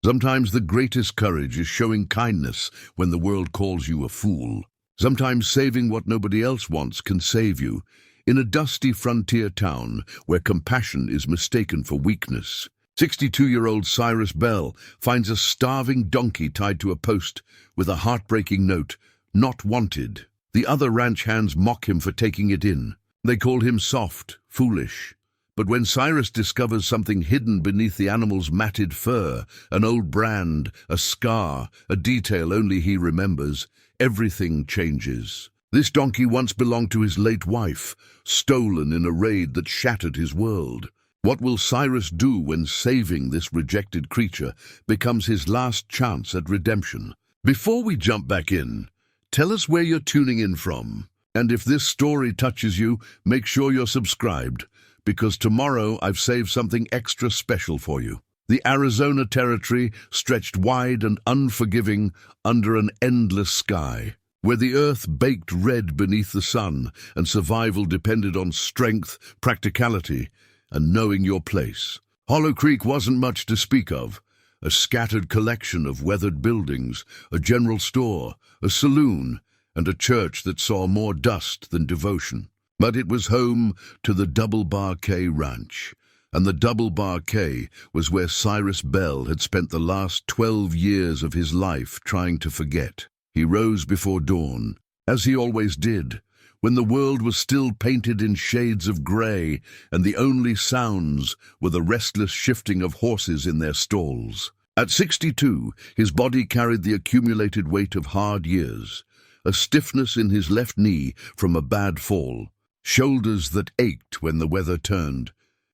Sometimes the greatest courage is showing kindness when the world calls you a fool. Sometimes saving what nobody else wants can save you. In a dusty frontier town where compassion is mistaken for weakness, 62-year-old Cyrus Bell finds a starving donkey tied to a post with a heartbreaking note, "Not wanted." The other ranch hands mock him for taking it in. They call him soft, foolish. But when Cyrus discovers something hidden beneath the animal's matted fur, an old brand, a scar, a detail only he remembers, everything changes. This donkey once belonged to his late wife, stolen in a raid that shattered his world. What will Cyrus do when saving this rejected creature becomes his last chance at redemption? Before we jump back in, tell us where you're tuning in from. And if this story touches you, make sure you're subscribed, because tomorrow I've saved something extra special for you. The Arizona Territory stretched wide and unforgiving under an endless sky, where the earth baked red beneath the sun and survival depended on strength, practicality, and knowing your place. Hollow Creek wasn't much to speak of. A scattered collection of weathered buildings, a general store, a saloon, and a church that saw more dust than devotion. But it was home to the Double Bar K Ranch, and the Double Bar K was where Cyrus Bell had spent the last 12 years of his life trying to forget. He rose before dawn, as he always did, when the world was still painted in shades of grey, and the only sounds were the restless shifting of horses in their stalls. At 62, his body carried the accumulated weight of hard years, a stiffness in his left knee from a bad fall, shoulders that ached when the weather turned,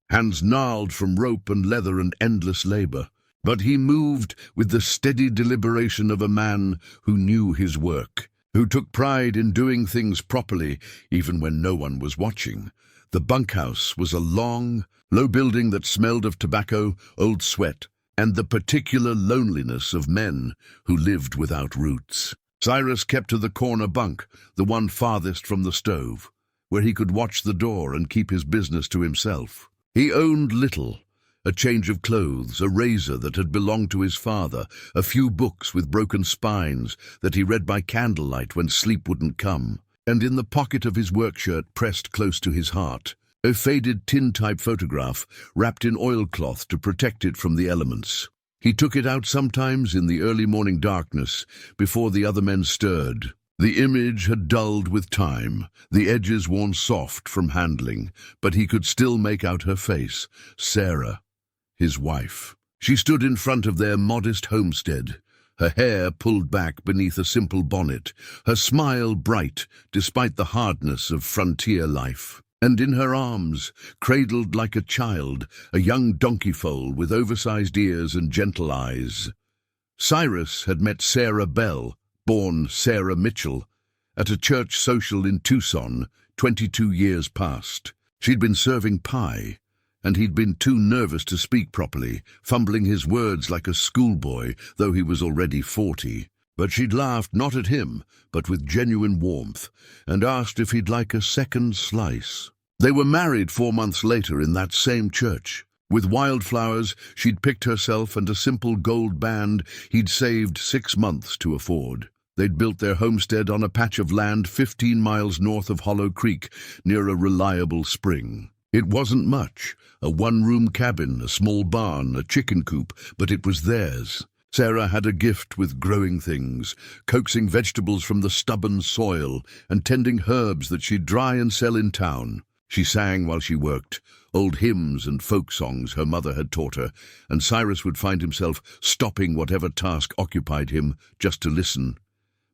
hands gnarled from rope and leather and endless labor. But he moved with the steady deliberation of a man who knew his work, who took pride in doing things properly even when no one was watching. The bunkhouse was a long, low building that smelled of tobacco, old sweat, and the particular loneliness of men who lived without roots. Cyrus kept to the corner bunk, the one farthest from the stove, where he could watch the door and keep his business to himself. He owned little: a change of clothes, a razor that had belonged to his father, a few books with broken spines that he read by candlelight when sleep wouldn't come, and in the pocket of his work shirt pressed close to his heart, a faded tin-type photograph wrapped in oilcloth to protect it from the elements. He took it out sometimes in the early morning darkness, before the other men stirred. The image had dulled with time, the edges worn soft from handling, but he could still make out her face, Sarah, his wife. She stood in front of their modest homestead, her hair pulled back beneath a simple bonnet, her smile bright despite the hardness of frontier life. And in her arms, cradled like a child, a young donkey foal with oversized ears and gentle eyes. Cyrus had met Sarah Bell, born Sarah Mitchell, at a church social in Tucson, 22 years past. She'd been serving pie, and he'd been too nervous to speak properly, fumbling his words like a schoolboy, though he was already 40. But she'd laughed not at him, but with genuine warmth, and asked if he'd like a second slice. They were married 4 months later in that same church. With wildflowers she'd picked herself and a simple gold band he'd saved 6 months to afford. They'd built their homestead on a patch of land 15 miles north of Hollow Creek, near a reliable spring. It wasn't much, a one-room cabin, a small barn, a chicken coop, but it was theirs. Sarah had a gift with growing things, coaxing vegetables from the stubborn soil and tending herbs that she'd dry and sell in town. She sang while she worked, old hymns and folk songs her mother had taught her, and Cyrus would find himself stopping whatever task occupied him just to listen.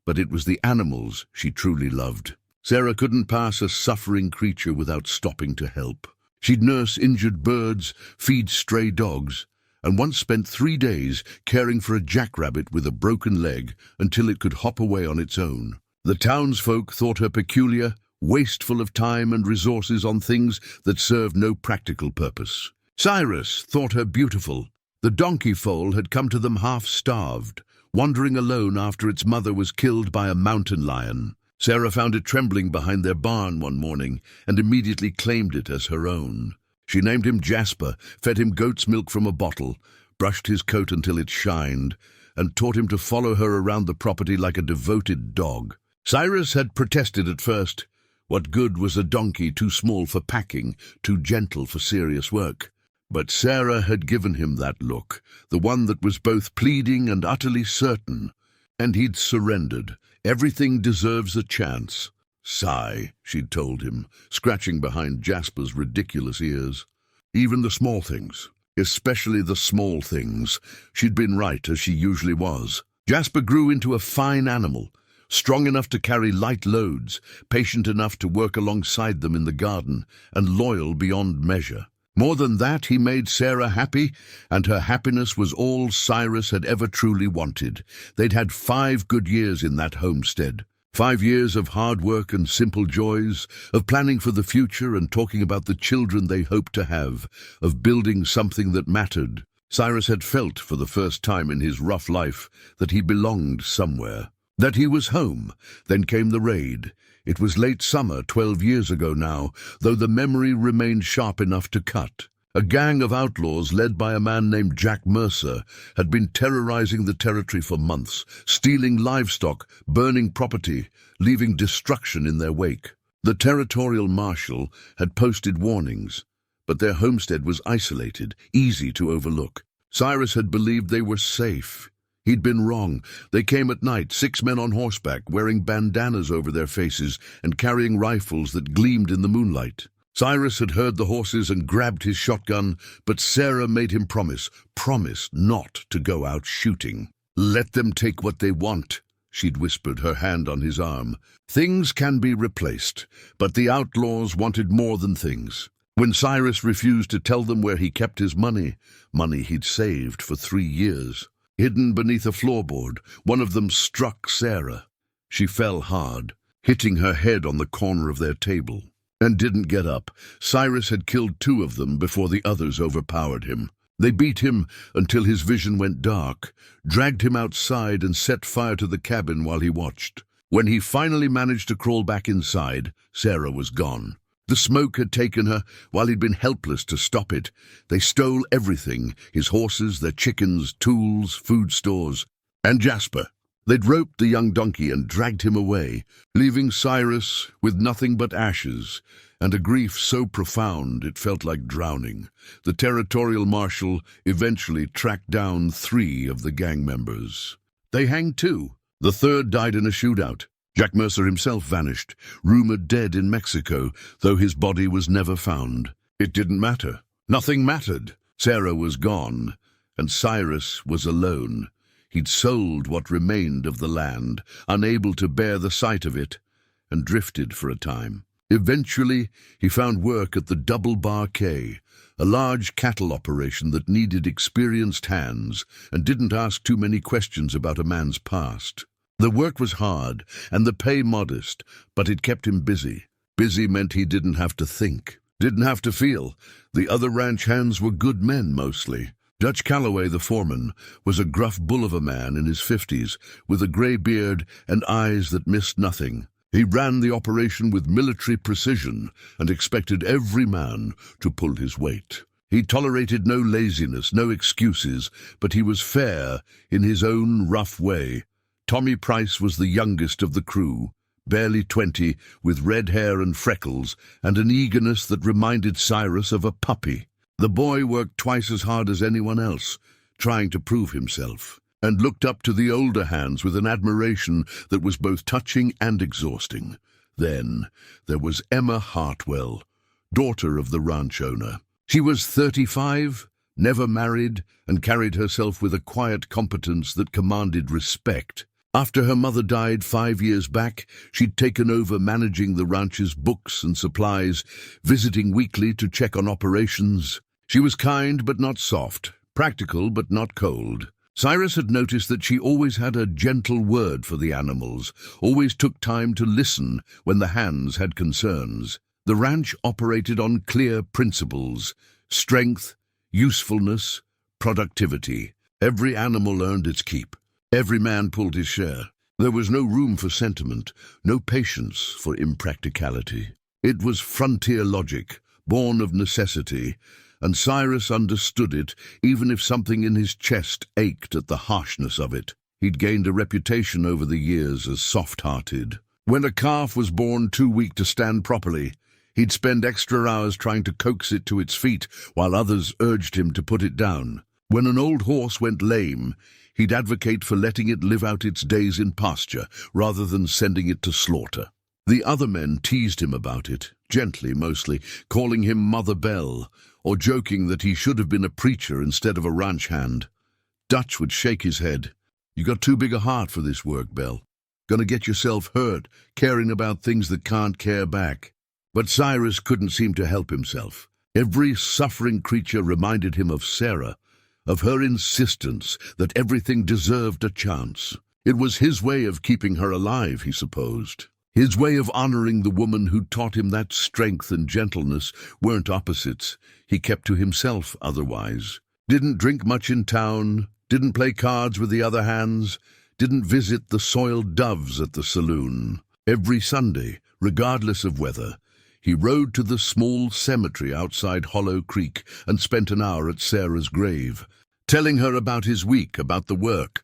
But it was the animals she truly loved. Sarah couldn't pass a suffering creature without stopping to help. She'd nurse injured birds, feed stray dogs, and once spent 3 days caring for a jackrabbit with a broken leg until it could hop away on its own. The townsfolk thought her peculiar, wasteful of time and resources on things that served no practical purpose. Cyrus thought her beautiful. The donkey foal had come to them half-starved, wandering alone after its mother was killed by a mountain lion. Sarah found it trembling behind their barn one morning and immediately claimed it as her own. She named him Jasper, fed him goat's milk from a bottle, brushed his coat until it shined, and taught him to follow her around the property like a devoted dog. Cyrus had protested at first. What good was a donkey too small for packing, too gentle for serious work? But Sarah had given him that look, the one that was both pleading and utterly certain. And he'd surrendered. Everything deserves a chance. Sigh, she'd told him, scratching behind Jasper's ridiculous ears. Even the small things, especially the small things. She'd been right, as she usually was. Jasper grew into a fine animal, strong enough to carry light loads, patient enough to work alongside them in the garden, and loyal beyond measure. More than that, he made Sarah happy, and her happiness was all Cyrus had ever truly wanted. They'd had 5 good years in that homestead. 5 years of hard work and simple joys, of planning for the future and talking about the children they hoped to have, of building something that mattered. Cyrus had felt for the first time in his rough life that he belonged somewhere, that he was home. Then came the raid. It was late summer, 12 years ago now, though the memory remained sharp enough to cut. A gang of outlaws led by a man named Jack Mercer had been terrorizing the territory for months, stealing livestock, burning property, leaving destruction in their wake. The territorial marshal had posted warnings, but their homestead was isolated, easy to overlook. Cyrus had believed they were safe. He'd been wrong. They came at night, 6 men on horseback, wearing bandanas over their faces and carrying rifles that gleamed in the moonlight. Cyrus had heard the horses and grabbed his shotgun, but Sarah made him promise not to go out shooting. "Let them take what they want," she'd whispered, her hand on his arm. "Things can be replaced, but the outlaws wanted more than things." When Cyrus refused to tell them where he kept his money he'd saved for 3 years, hidden beneath a floorboard, one of them struck Sarah. She fell hard, hitting her head on the corner of their table, and didn't get up. Cyrus had killed 2 of them before the others overpowered him. They beat him until his vision went dark, dragged him outside and set fire to the cabin while he watched. When he finally managed to crawl back inside, Sarah was gone. The smoke had taken her, while he'd been helpless to stop it. They stole everything, his horses, their chickens, tools, food stores, and Jasper. They'd roped the young donkey and dragged him away, leaving Cyrus with nothing but ashes, and a grief so profound it felt like drowning. The territorial marshal eventually tracked down 3 of the gang members. They hanged 2. The 3rd died in a shootout. Jack Mercer himself vanished, rumored dead in Mexico, though his body was never found. It didn't matter. Nothing mattered. Sarah was gone, and Cyrus was alone. He'd sold what remained of the land, unable to bear the sight of it, and drifted for a time. Eventually, he found work at the Double Bar K, a large cattle operation that needed experienced hands and didn't ask too many questions about a man's past. The work was hard, and the pay modest, but it kept him busy. Busy meant he didn't have to think, didn't have to feel. The other ranch hands were good men, mostly. Dutch Calloway, the foreman, was a gruff bull of a man in his 50s, with a grey beard and eyes that missed nothing. He ran the operation with military precision and expected every man to pull his weight. He tolerated no laziness, no excuses, but he was fair in his own rough way. Tommy Price was the youngest of the crew, barely 20, with red hair and freckles, and an eagerness that reminded Cyrus of a puppy. The boy worked twice as hard as anyone else, trying to prove himself, and looked up to the older hands with an admiration that was both touching and exhausting. Then there was Emma Hartwell, daughter of the ranch owner. She was 35, never married, and carried herself with a quiet competence that commanded respect. After her mother died 5 years back, she'd taken over managing the ranch's books and supplies, visiting weekly to check on operations. She was kind but not soft, practical but not cold. Cyrus had noticed that she always had a gentle word for the animals, always took time to listen when the hands had concerns. The ranch operated on clear principles: strength, usefulness, productivity. Every animal earned its keep. Every man pulled his share. There was no room for sentiment, no patience for impracticality. It was frontier logic, born of necessity, and Cyrus understood it, even if something in his chest ached at the harshness of it. He'd gained a reputation over the years as soft-hearted. When a calf was born too weak to stand properly, he'd spend extra hours trying to coax it to its feet while others urged him to put it down. When an old horse went lame, he'd advocate for letting it live out its days in pasture rather than sending it to slaughter. The other men teased him about it, gently mostly, calling him Mother Bell, or joking that he should have been a preacher instead of a ranch hand. Dutch would shake his head. "You got too big a heart for this work, Bell. Gonna get yourself hurt, caring about things that can't care back." But Cyrus couldn't seem to help himself. Every suffering creature reminded him of Sarah, of her insistence that everything deserved a chance. It was his way of keeping her alive, he supposed. His way of honoring the woman who taught him that strength and gentleness weren't opposites. He kept to himself otherwise. Didn't drink much in town, didn't play cards with the other hands, didn't visit the soiled doves at the saloon. Every Sunday, regardless of weather, he rode to the small cemetery outside Hollow Creek and spent an hour at Sarah's grave, telling her about his week, about the work,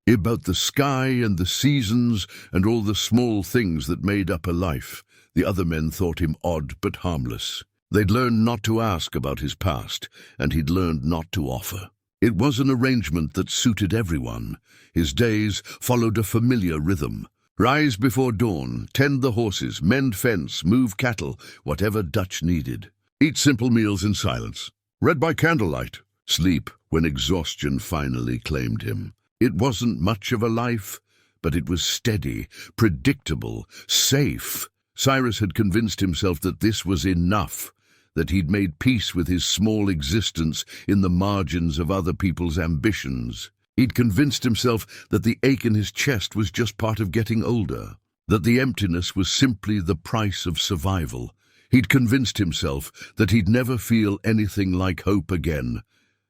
about the sky and the seasons and all the small things that made up a life. The other men thought him odd but harmless. They'd learned not to ask about his past, and he'd learned not to offer. It was an arrangement that suited everyone. His days followed a familiar rhythm. Rise before dawn, tend the horses, mend fence, move cattle, whatever Dutch needed. Eat simple meals in silence. Read by candlelight. Sleep when exhaustion finally claimed him. It wasn't much of a life, but it was steady, predictable, safe. Cyrus had convinced himself that this was enough, that he'd made peace with his small existence in the margins of other people's ambitions. He'd convinced himself that the ache in his chest was just part of getting older, that the emptiness was simply the price of survival. He'd convinced himself that he'd never feel anything like hope again.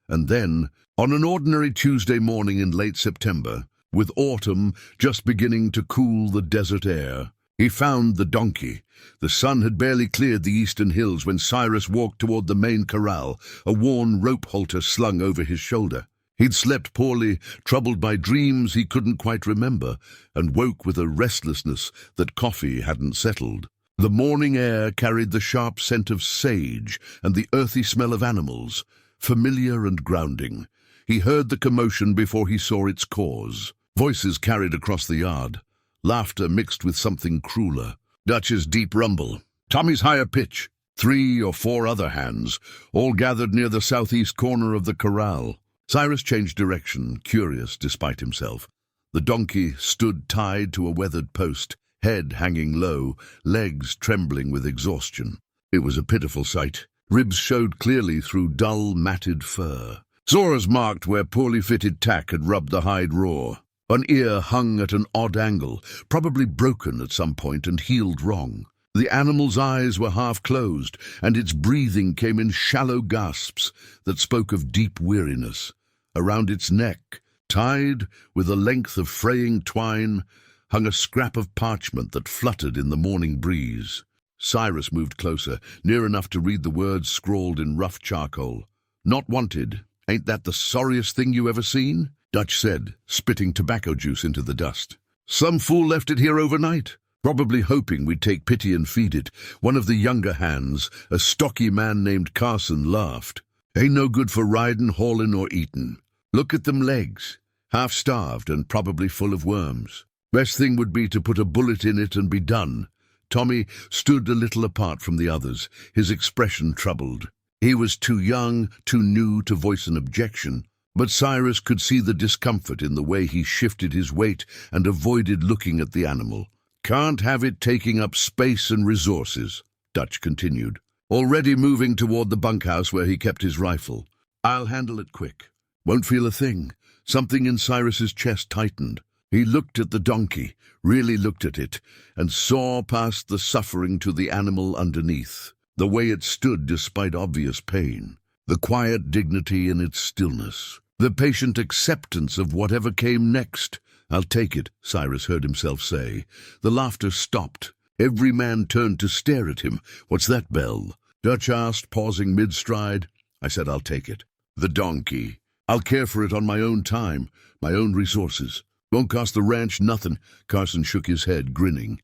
And then, on an ordinary Tuesday morning in late September, with autumn just beginning to cool the desert air, he found the donkey. The sun had barely cleared the eastern hills when Cyrus walked toward the main corral, a worn rope halter slung over his shoulder. He'd slept poorly, troubled by dreams he couldn't quite remember, and woke with a restlessness that coffee hadn't settled. The morning air carried the sharp scent of sage and the earthy smell of animals, familiar and grounding. He heard the commotion before he saw its cause. Voices carried across the yard, laughter mixed with something crueler. Dutch's deep rumble, Tommy's higher pitch, 3 or 4 other hands, all gathered near the southeast corner of the corral. Cyrus changed direction, curious despite himself. The donkey stood tied to a weathered post, head hanging low, legs trembling with exhaustion. It was a pitiful sight. Ribs showed clearly through dull, matted fur. Sores marked where poorly fitted tack had rubbed the hide raw. An ear hung at an odd angle, probably broken at some point and healed wrong. The animal's eyes were half closed, and its breathing came in shallow gasps that spoke of deep weariness. Around its neck, tied with a length of fraying twine, hung a scrap of parchment that fluttered in the morning breeze. Cyrus moved closer, near enough to read the words scrawled in rough charcoal. "Not wanted. Ain't that the sorriest thing you ever seen?" Dutch said, spitting tobacco juice into the dust. "Some fool left it here overnight, probably hoping we'd take pity and feed it." One of the younger hands, a stocky man named Carson, laughed. "Ain't no good for riding, haulin', or eatin'. Look at them legs, half-starved and probably full of worms. Best thing would be to put a bullet in it and be done." Tommy stood a little apart from the others, his expression troubled. He was too young, too new to voice an objection, but Cyrus could see the discomfort in the way he shifted his weight and avoided looking at the animal. "Can't have it taking up space and resources," Dutch continued, already moving toward the bunkhouse where he kept his rifle. "I'll handle it quick. Won't feel a thing." Something in Cyrus's chest tightened. He looked at the donkey, really looked at it, and saw past the suffering to the animal underneath, the way it stood despite obvious pain, the quiet dignity in its stillness, the patient acceptance of whatever came next. "I'll take it," Cyrus heard himself say. The laughter stopped. Every man turned to stare at him. "What's that, Bell?" Dutch asked, pausing mid-stride. I said I'll take it. The donkey. I'll care for it on my own time, my own resources. Won't cost the ranch nothing. Carson shook his head, grinning.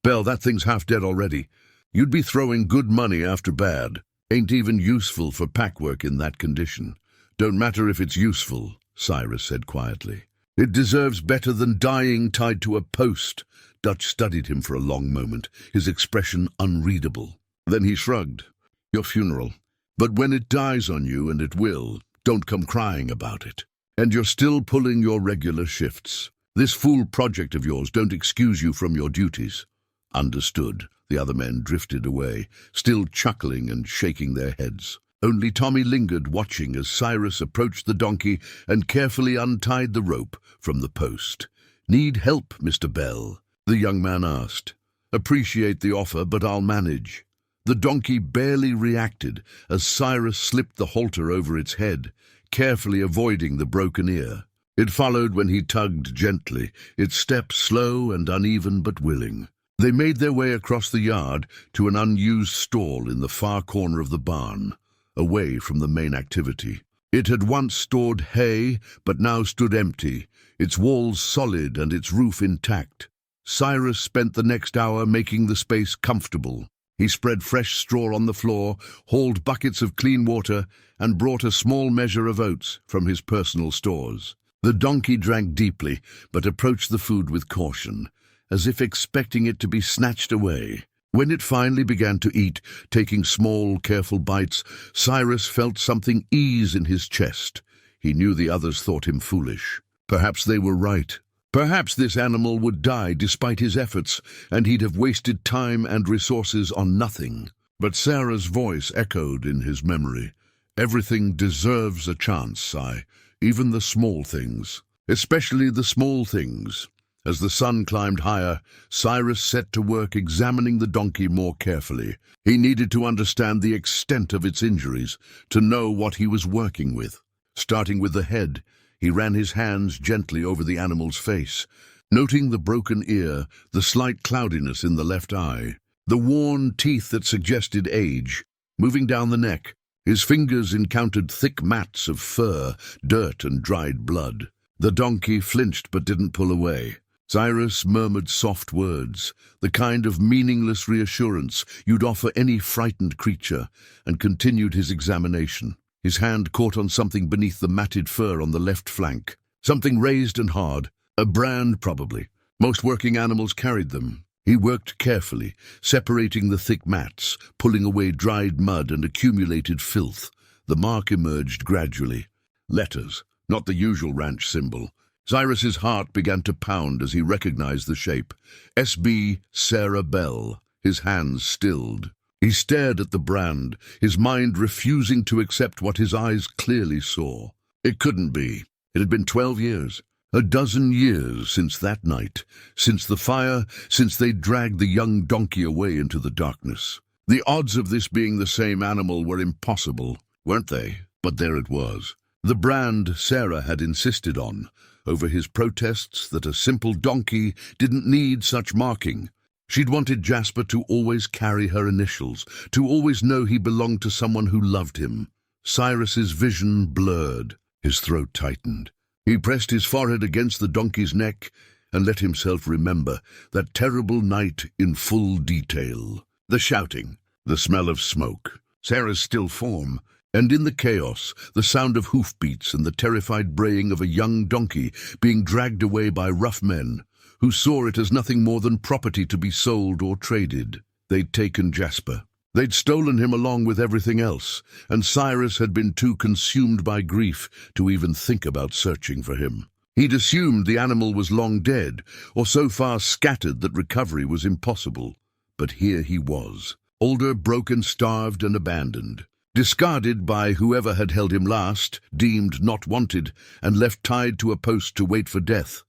Bell, that thing's half dead already. You'd be throwing good money after bad. Ain't even useful for pack work in that condition. Don't matter if it's useful, Cyrus said quietly. It deserves better than dying tied to a post. Dutch studied him for a long moment, his expression unreadable. Then he shrugged. Your funeral. But when it dies on you, and it will, don't come crying about it. And you're still pulling your regular shifts. This fool project of yours don't excuse you from your duties. Understood. The other men drifted away, still chuckling and shaking their heads. Only Tommy lingered, watching as Cyrus approached the donkey and carefully untied the rope from the post. Need help, Mr. Bell? The young man asked. Appreciate the offer, but I'll manage. The donkey barely reacted as Cyrus slipped the halter over its head, carefully avoiding the broken ear. It followed when he tugged gently, its steps slow and uneven but willing. They made their way across the yard to an unused stall in the far corner of the barn, away from the main activity. It had once stored hay, but now stood empty, its walls solid and its roof intact. Cyrus spent the next hour making the space comfortable. He spread fresh straw on the floor, hauled buckets of clean water, and brought a small measure of oats from his personal stores. The donkey drank deeply, but approached the food with caution, as if expecting it to be snatched away. When it finally began to eat, taking small, careful bites, Cyrus felt something ease in his chest. He knew the others thought him foolish. Perhaps they were right. Perhaps this animal would die despite his efforts, and he'd have wasted time and resources on nothing. But Sarah's voice echoed in his memory. Everything deserves a chance, Si, even the small things. Especially the small things. As the sun climbed higher, Cyrus set to work examining the donkey more carefully. He needed to understand the extent of its injuries, to know what he was working with. Starting with the head, he ran his hands gently over the animal's face, noting the broken ear, the slight cloudiness in the left eye, the worn teeth that suggested age. Moving down the neck, his fingers encountered thick mats of fur, dirt, and dried blood. The donkey flinched but didn't pull away. Cyrus murmured soft words, the kind of meaningless reassurance you'd offer any frightened creature, and continued his examination. His hand caught on something beneath the matted fur on the left flank. Something raised and hard. A brand, probably. Most working animals carried them. He worked carefully, separating the thick mats, pulling away dried mud and accumulated filth. The mark emerged gradually. Letters, not the usual ranch symbol. Cyrus's heart began to pound as he recognized the shape. S.B. Sarah Bell. His hands stilled. He stared at the brand, his mind refusing to accept what his eyes clearly saw. It couldn't be. It had been 12 years. A dozen years since that night, since the fire, since they dragged the young donkey away into the darkness. The odds of this being the same animal were impossible, weren't they? But there it was. The brand Sarah had insisted on, over his protests that a simple donkey didn't need such marking. She'd wanted Jasper to always carry her initials, to always know he belonged to someone who loved him. Cyrus's vision blurred, his throat tightened. He pressed his forehead against the donkey's neck and let himself remember that terrible night in full detail. The shouting, the smell of smoke, Sarah's still form, and in the chaos, the sound of hoofbeats and the terrified braying of a young donkey being dragged away by rough men who saw it as nothing more than property to be sold or traded. They'd taken Jasper. They'd stolen him along with everything else, and Cyrus had been too consumed by grief to even think about searching for him. He'd assumed the animal was long dead, or so far scattered that recovery was impossible. But here he was, older, broken, starved, and abandoned. Discarded by whoever had held him last, deemed not wanted, and left tied to a post to wait for death.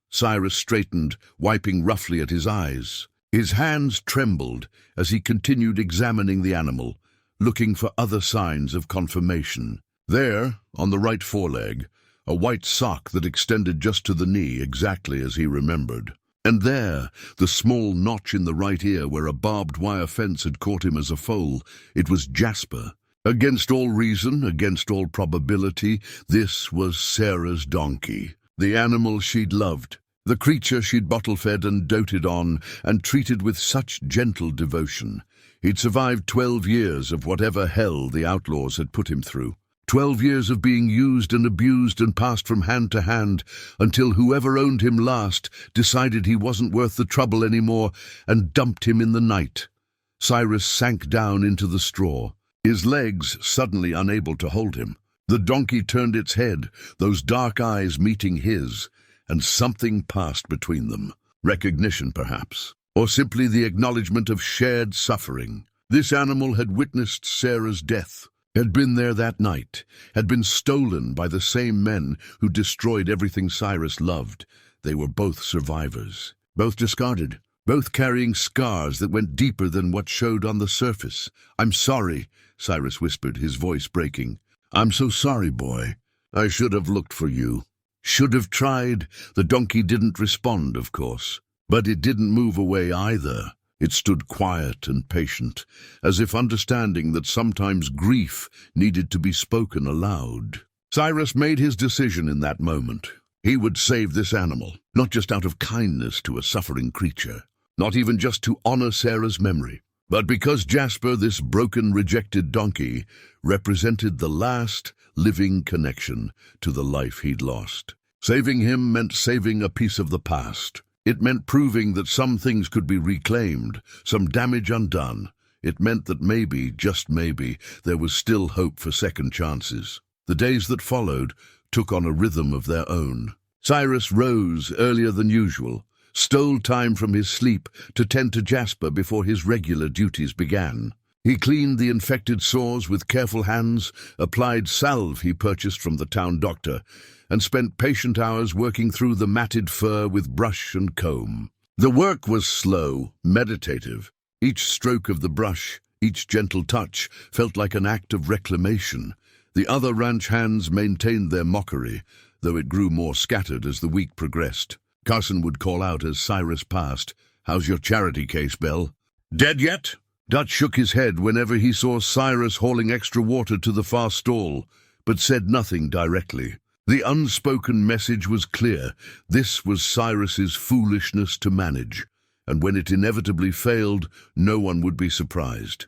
Cyrus straightened, wiping roughly at his eyes. His hands trembled as he continued examining the animal, looking for other signs of confirmation. There, on the right foreleg, a white sock that extended just to the knee, exactly as he remembered. And there, the small notch in the right ear where a barbed wire fence had caught him as a foal. It was Jasper. Against all reason, against all probability, this was Sarah's donkey, the animal she'd loved, the creature she'd bottle-fed and doted on and treated with such gentle devotion. He'd survived 12 years of whatever hell the outlaws had put him through. 12 years of being used and abused and passed from hand to hand until whoever owned him last decided he wasn't worth the trouble anymore and dumped him in the night. Cyrus sank down into the straw, his legs suddenly unable to hold him. The donkey turned its head, those dark eyes meeting his, and something passed between them. Recognition, perhaps, or simply the acknowledgement of shared suffering. This animal had witnessed Sarah's death, had been there that night, had been stolen by the same men who destroyed everything Cyrus loved. They were both survivors, both discarded, both carrying scars that went deeper than what showed on the surface. "I'm sorry," Cyrus whispered, his voice breaking. "I'm so sorry, boy. I should have looked for you. Should have tried." The donkey didn't respond, of course, but it didn't move away either. It stood quiet and patient, as if understanding that sometimes grief needed to be spoken aloud. Cyrus made his decision in that moment. He would save this animal, not just out of kindness to a suffering creature, not even just to honor Sarah's memory, but because Jasper, this broken, rejected donkey, represented the last living connection to the life he'd lost. Saving him meant saving a piece of the past. It meant proving that some things could be reclaimed, some damage undone. It meant that maybe, just maybe, there was still hope for second chances. The days that followed took on a rhythm of their own. Cyrus rose earlier than usual, stole time from his sleep to tend to Jasper before his regular duties began. He cleaned the infected sores with careful hands, applied salve he purchased from the town doctor, and spent patient hours working through the matted fur with brush and comb. The work was slow, meditative. Each stroke of the brush, each gentle touch, felt like an act of reclamation. The other ranch hands maintained their mockery, though it grew more scattered as the week progressed. Carson would call out as Cyrus passed, "How's your charity case, Bell?" "Dead yet?" Dutch shook his head whenever he saw Cyrus hauling extra water to the far stall, but said nothing directly. The unspoken message was clear. This was Cyrus's foolishness to manage, and when it inevitably failed, no one would be surprised.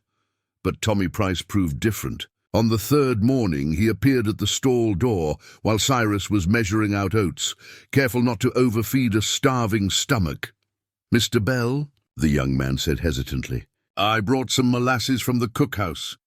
But Tommy Price proved different. On the third morning, he appeared at the stall door while Cyrus was measuring out oats, careful not to overfeed a starving stomach. "Mr. Bell," the young man said hesitantly, "I brought some molasses from the cookhouse.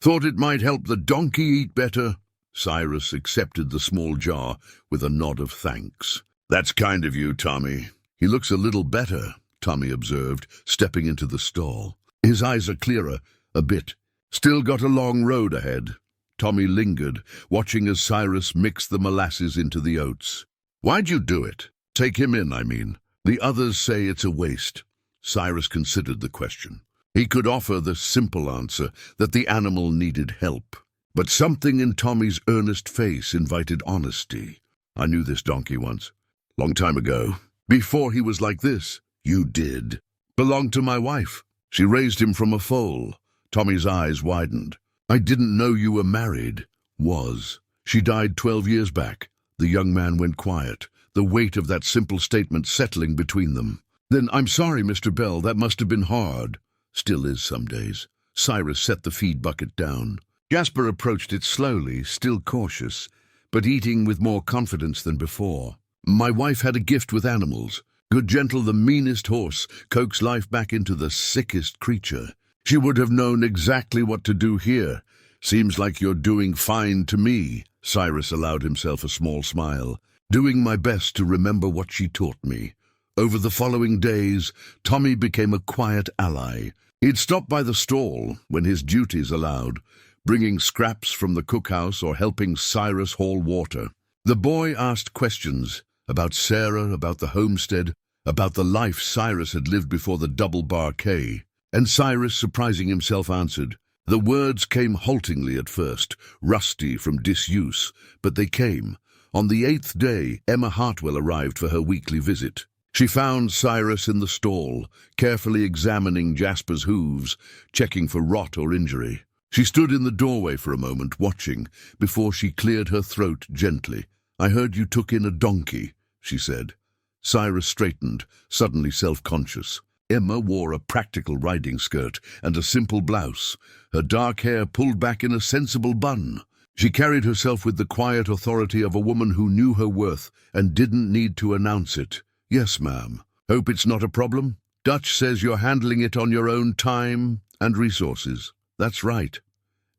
Thought it might help the donkey eat better." Cyrus accepted the small jar with a nod of thanks. "That's kind of you, Tommy." "He looks a little better," Tommy observed, stepping into the stall. "His eyes are clearer, a bit. Still got a long road ahead." Tommy lingered, watching as Cyrus mixed the molasses into the oats. "Why'd you do it? Take him in, I mean. The others say it's a waste." Cyrus considered the question. He could offer the simple answer that the animal needed help. But something in Tommy's earnest face invited honesty. "I knew this donkey once. Long time ago. Before he was like this." "You did." "Belonged to my wife. She raised him from a foal." Tommy's eyes widened. "I didn't know you were married." "Was. She died 12 years back." The young man went quiet, the weight of that simple statement settling between them. "Then I'm sorry, Mr. Bell. That must have been hard." "Still is some days." Cyrus set the feed bucket down. Jasper approached it slowly, still cautious, but eating with more confidence than before. "My wife had a gift with animals. Could gentle the meanest horse, coax life back into the sickest creature. She would have known exactly what to do here. Seems like you're doing fine to me." Cyrus allowed himself a small smile. "Doing my best to remember what she taught me." Over the following days, Tommy became a quiet ally. He'd stop by the stall when his duties allowed, bringing scraps from the cookhouse or helping Cyrus haul water. The boy asked questions about Sarah, about the homestead, about the life Cyrus had lived before the double bar K. And Cyrus, surprising himself, answered. The words came haltingly at first, rusty from disuse, but they came. On the 8th day, Emma Hartwell arrived for her weekly visit. She found Cyrus in the stall, carefully examining Jasper's hooves, checking for rot or injury. She stood in the doorway for a moment, watching, before she cleared her throat gently. "I heard you took in a donkey," she said. Cyrus straightened, suddenly self-conscious. Emma wore a practical riding skirt and a simple blouse, her dark hair pulled back in a sensible bun. She carried herself with the quiet authority of a woman who knew her worth and didn't need to announce it. "Yes, ma'am. Hope it's not a problem? Dutch says you're handling it on your own time and resources." "That's right."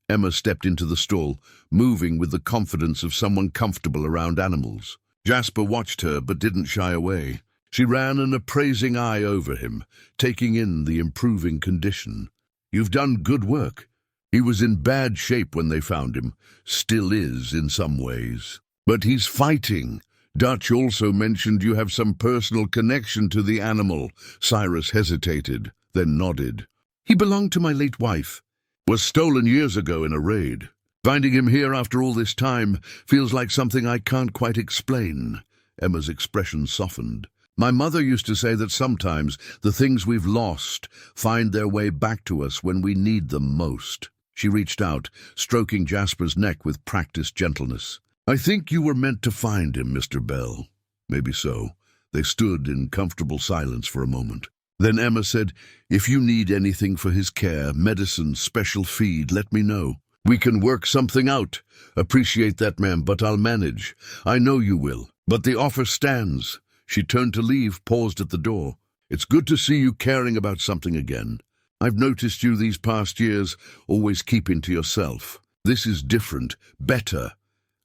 Emma stepped into the stall, moving with the confidence of someone comfortable around animals. Jasper watched her but didn't shy away. She ran an appraising eye over him, taking in the improving condition. "You've done good work. He was in bad shape when they found him, still is in some ways. But he's fighting. Dutch also mentioned you have some personal connection to the animal." Cyrus hesitated, then nodded. "He belonged to my late wife. Was stolen years ago in a raid. Finding him here after all this time feels like something I can't quite explain." Emma's expression softened. "My mother used to say that sometimes the things we've lost find their way back to us when we need them most." She reached out, stroking Jasper's neck with practiced gentleness. "I think you were meant to find him, Mr. Bell." "Maybe so." They stood in comfortable silence for a moment. Then Emma said, "If you need anything for his care, medicine, special feed, let me know. We can work something out." "Appreciate that, ma'am, but I'll manage. I know you will. But the offer stands." She turned to leave, paused at the door. "It's good to see you caring about something again. I've noticed you these past years always keeping to yourself. This is different, better."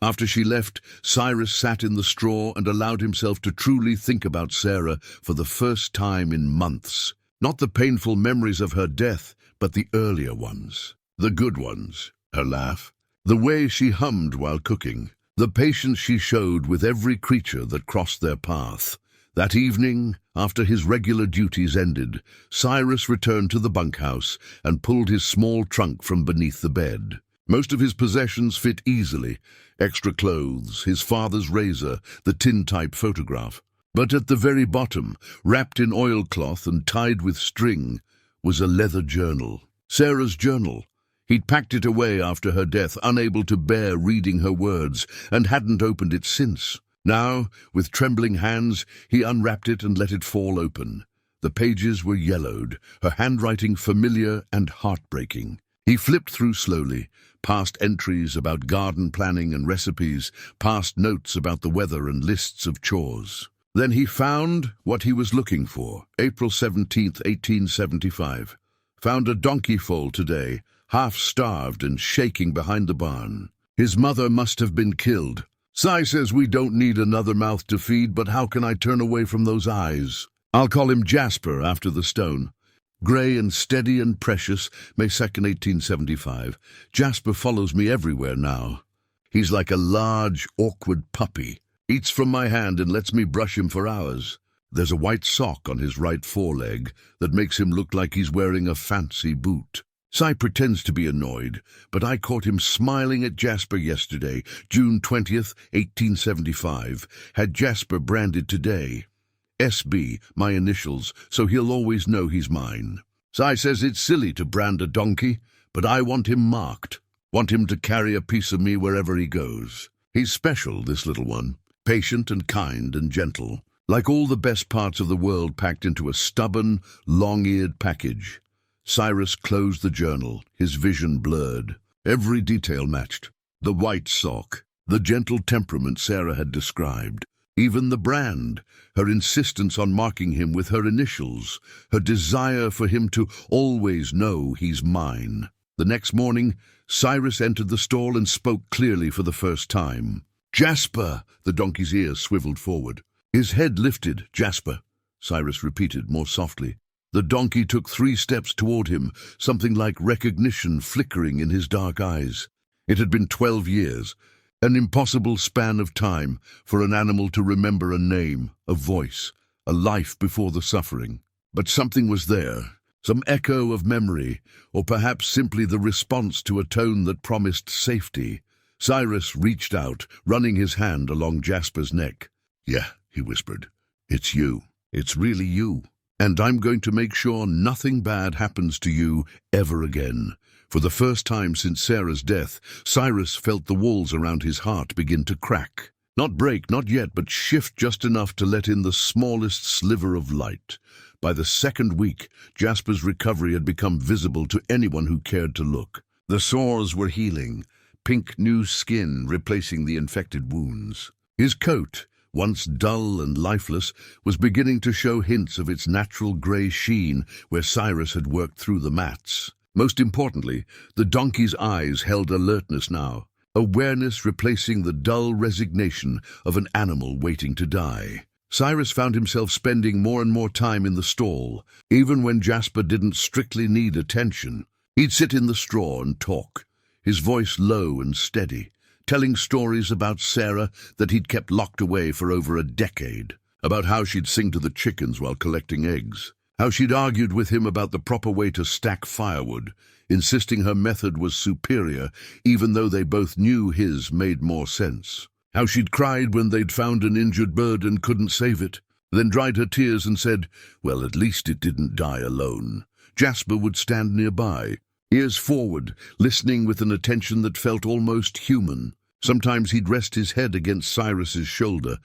After she left, Cyrus sat in the straw and allowed himself to truly think about Sarah for the first time in months. Not the painful memories of her death, but the earlier ones. The good ones. Her laugh. The way she hummed while cooking. The patience she showed with every creature that crossed their path. That evening, after his regular duties ended, Cyrus returned to the bunkhouse and pulled his small trunk from beneath the bed. Most of his possessions fit easily. Extra clothes, his father's razor, the tintype photograph. But at the very bottom, wrapped in oilcloth and tied with string, was a leather journal. Sarah's journal. He'd packed it away after her death, unable to bear reading her words, and hadn't opened it since. Now, with trembling hands, he unwrapped it and let it fall open. The pages were yellowed, her handwriting familiar and heartbreaking. He flipped through slowly, past entries about garden planning and recipes, past notes about the weather and lists of chores. Then he found what he was looking for. April 17th, 1875. Found a donkey foal today, half-starved and shaking behind the barn. His mother must have been killed. Cy says we don't need another mouth to feed, but how can I turn away from those eyes? I'll call him Jasper after the stone. Grey and steady and precious, May 2nd, 1875. Jasper follows me everywhere now. He's like a large, awkward puppy. Eats from my hand and lets me brush him for hours. There's a white sock on his right foreleg that makes him look like he's wearing a fancy boot. Cy pretends to be annoyed, but I caught him smiling at Jasper yesterday, June 20th, 1875. Had Jasper branded today. SB, my initials, so he'll always know he's mine. Cy says it's silly to brand a donkey, but I want him marked. Want him to carry a piece of me wherever he goes. He's special, this little one. Patient and kind and gentle. Like all the best parts of the world packed into a stubborn, long-eared package. Cyrus closed the journal, his vision blurred. Every detail matched. The white sock, the gentle temperament Sarah had described. Even the brand, her insistence on marking him with her initials, her desire for him to always know he's mine. The next morning, Cyrus entered the stall and spoke clearly for the first time. "Jasper!" The donkey's ears swiveled forward. His head lifted. "Jasper," Cyrus repeated more softly. The donkey took 3 steps toward him, something like recognition flickering in his dark eyes. It had been 12 years, an impossible span of time for an animal to remember a name, a voice, a life before the suffering. But something was there, some echo of memory, or perhaps simply the response to a tone that promised safety. Cyrus reached out, running his hand along Jasper's neck. "Yeah," he whispered, "it's you. It's really you. And I'm going to make sure nothing bad happens to you ever again. For the first time since Sarah's death, Cyrus felt the walls around his heart begin to crack. Not break, not yet, but shift just enough to let in the smallest sliver of light. By the second week, Jasper's recovery had become visible to anyone who cared to look. The sores were healing, pink new skin replacing the infected wounds. His coat, once dull and lifeless, was beginning to show hints of its natural grey sheen where Cyrus had worked through the mats. Most importantly, the donkey's eyes held alertness now, awareness replacing the dull resignation of an animal waiting to die. Cyrus found himself spending more and more time in the stall, even when Jasper didn't strictly need attention. He'd sit in the straw and talk, his voice low and steady, telling stories about Sarah that he'd kept locked away for over a decade, about how she'd sing to the chickens while collecting eggs, how she'd argued with him about the proper way to stack firewood, insisting her method was superior even though they both knew his made more sense, how she'd cried when they'd found an injured bird and couldn't save it, then dried her tears and said, well, at least it didn't die alone. Jasper would stand nearby, ears forward, listening with an attention that felt almost human. Sometimes he'd rest his head against Cyrus's shoulder,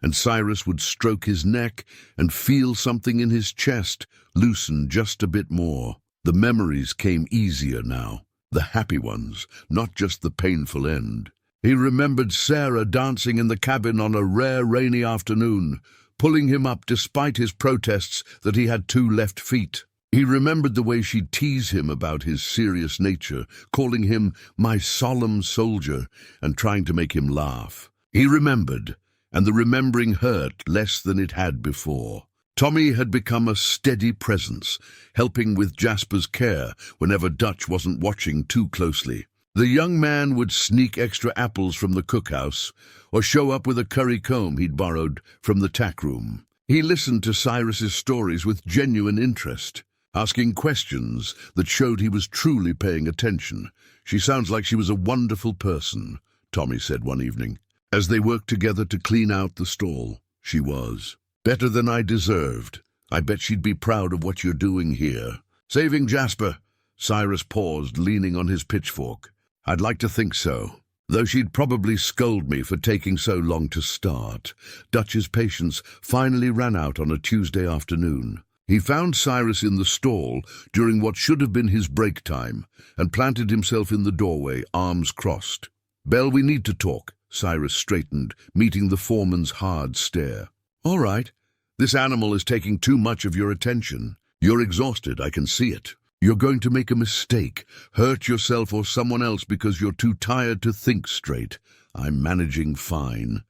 and Cyrus would stroke his neck and feel something in his chest loosen just a bit more. The memories came easier now, the happy ones, not just the painful end. He remembered Sarah dancing in the cabin on a rare rainy afternoon, pulling him up despite his protests that he had 2 left feet. He remembered the way she'd tease him about his serious nature, calling him my solemn soldier and trying to make him laugh. He remembered, and the remembering hurt less than it had before. Tommy had become a steady presence, helping with Jasper's care whenever Dutch wasn't watching too closely. The young man would sneak extra apples from the cookhouse or show up with a curry comb he'd borrowed from the tack room. He listened to Cyrus's stories with genuine interest, asking questions that showed he was truly paying attention. She sounds like she was a wonderful person, Tommy said one evening. As they worked together to clean out the stall, she was. Better than I deserved. I bet she'd be proud of what you're doing here. Saving Jasper. Cyrus paused, leaning on his pitchfork. I'd like to think so, though she'd probably scold me for taking so long to start. Dutch's patience finally ran out on a Tuesday afternoon. He found Cyrus in the stall during what should have been his break time and planted himself in the doorway, arms crossed. Bell, we need to talk. Cyrus straightened, meeting the foreman's hard stare. All right. This animal is taking too much of your attention. You're exhausted, I can see it. You're going to make a mistake, hurt yourself or someone else because you're too tired to think straight. I'm managing fine.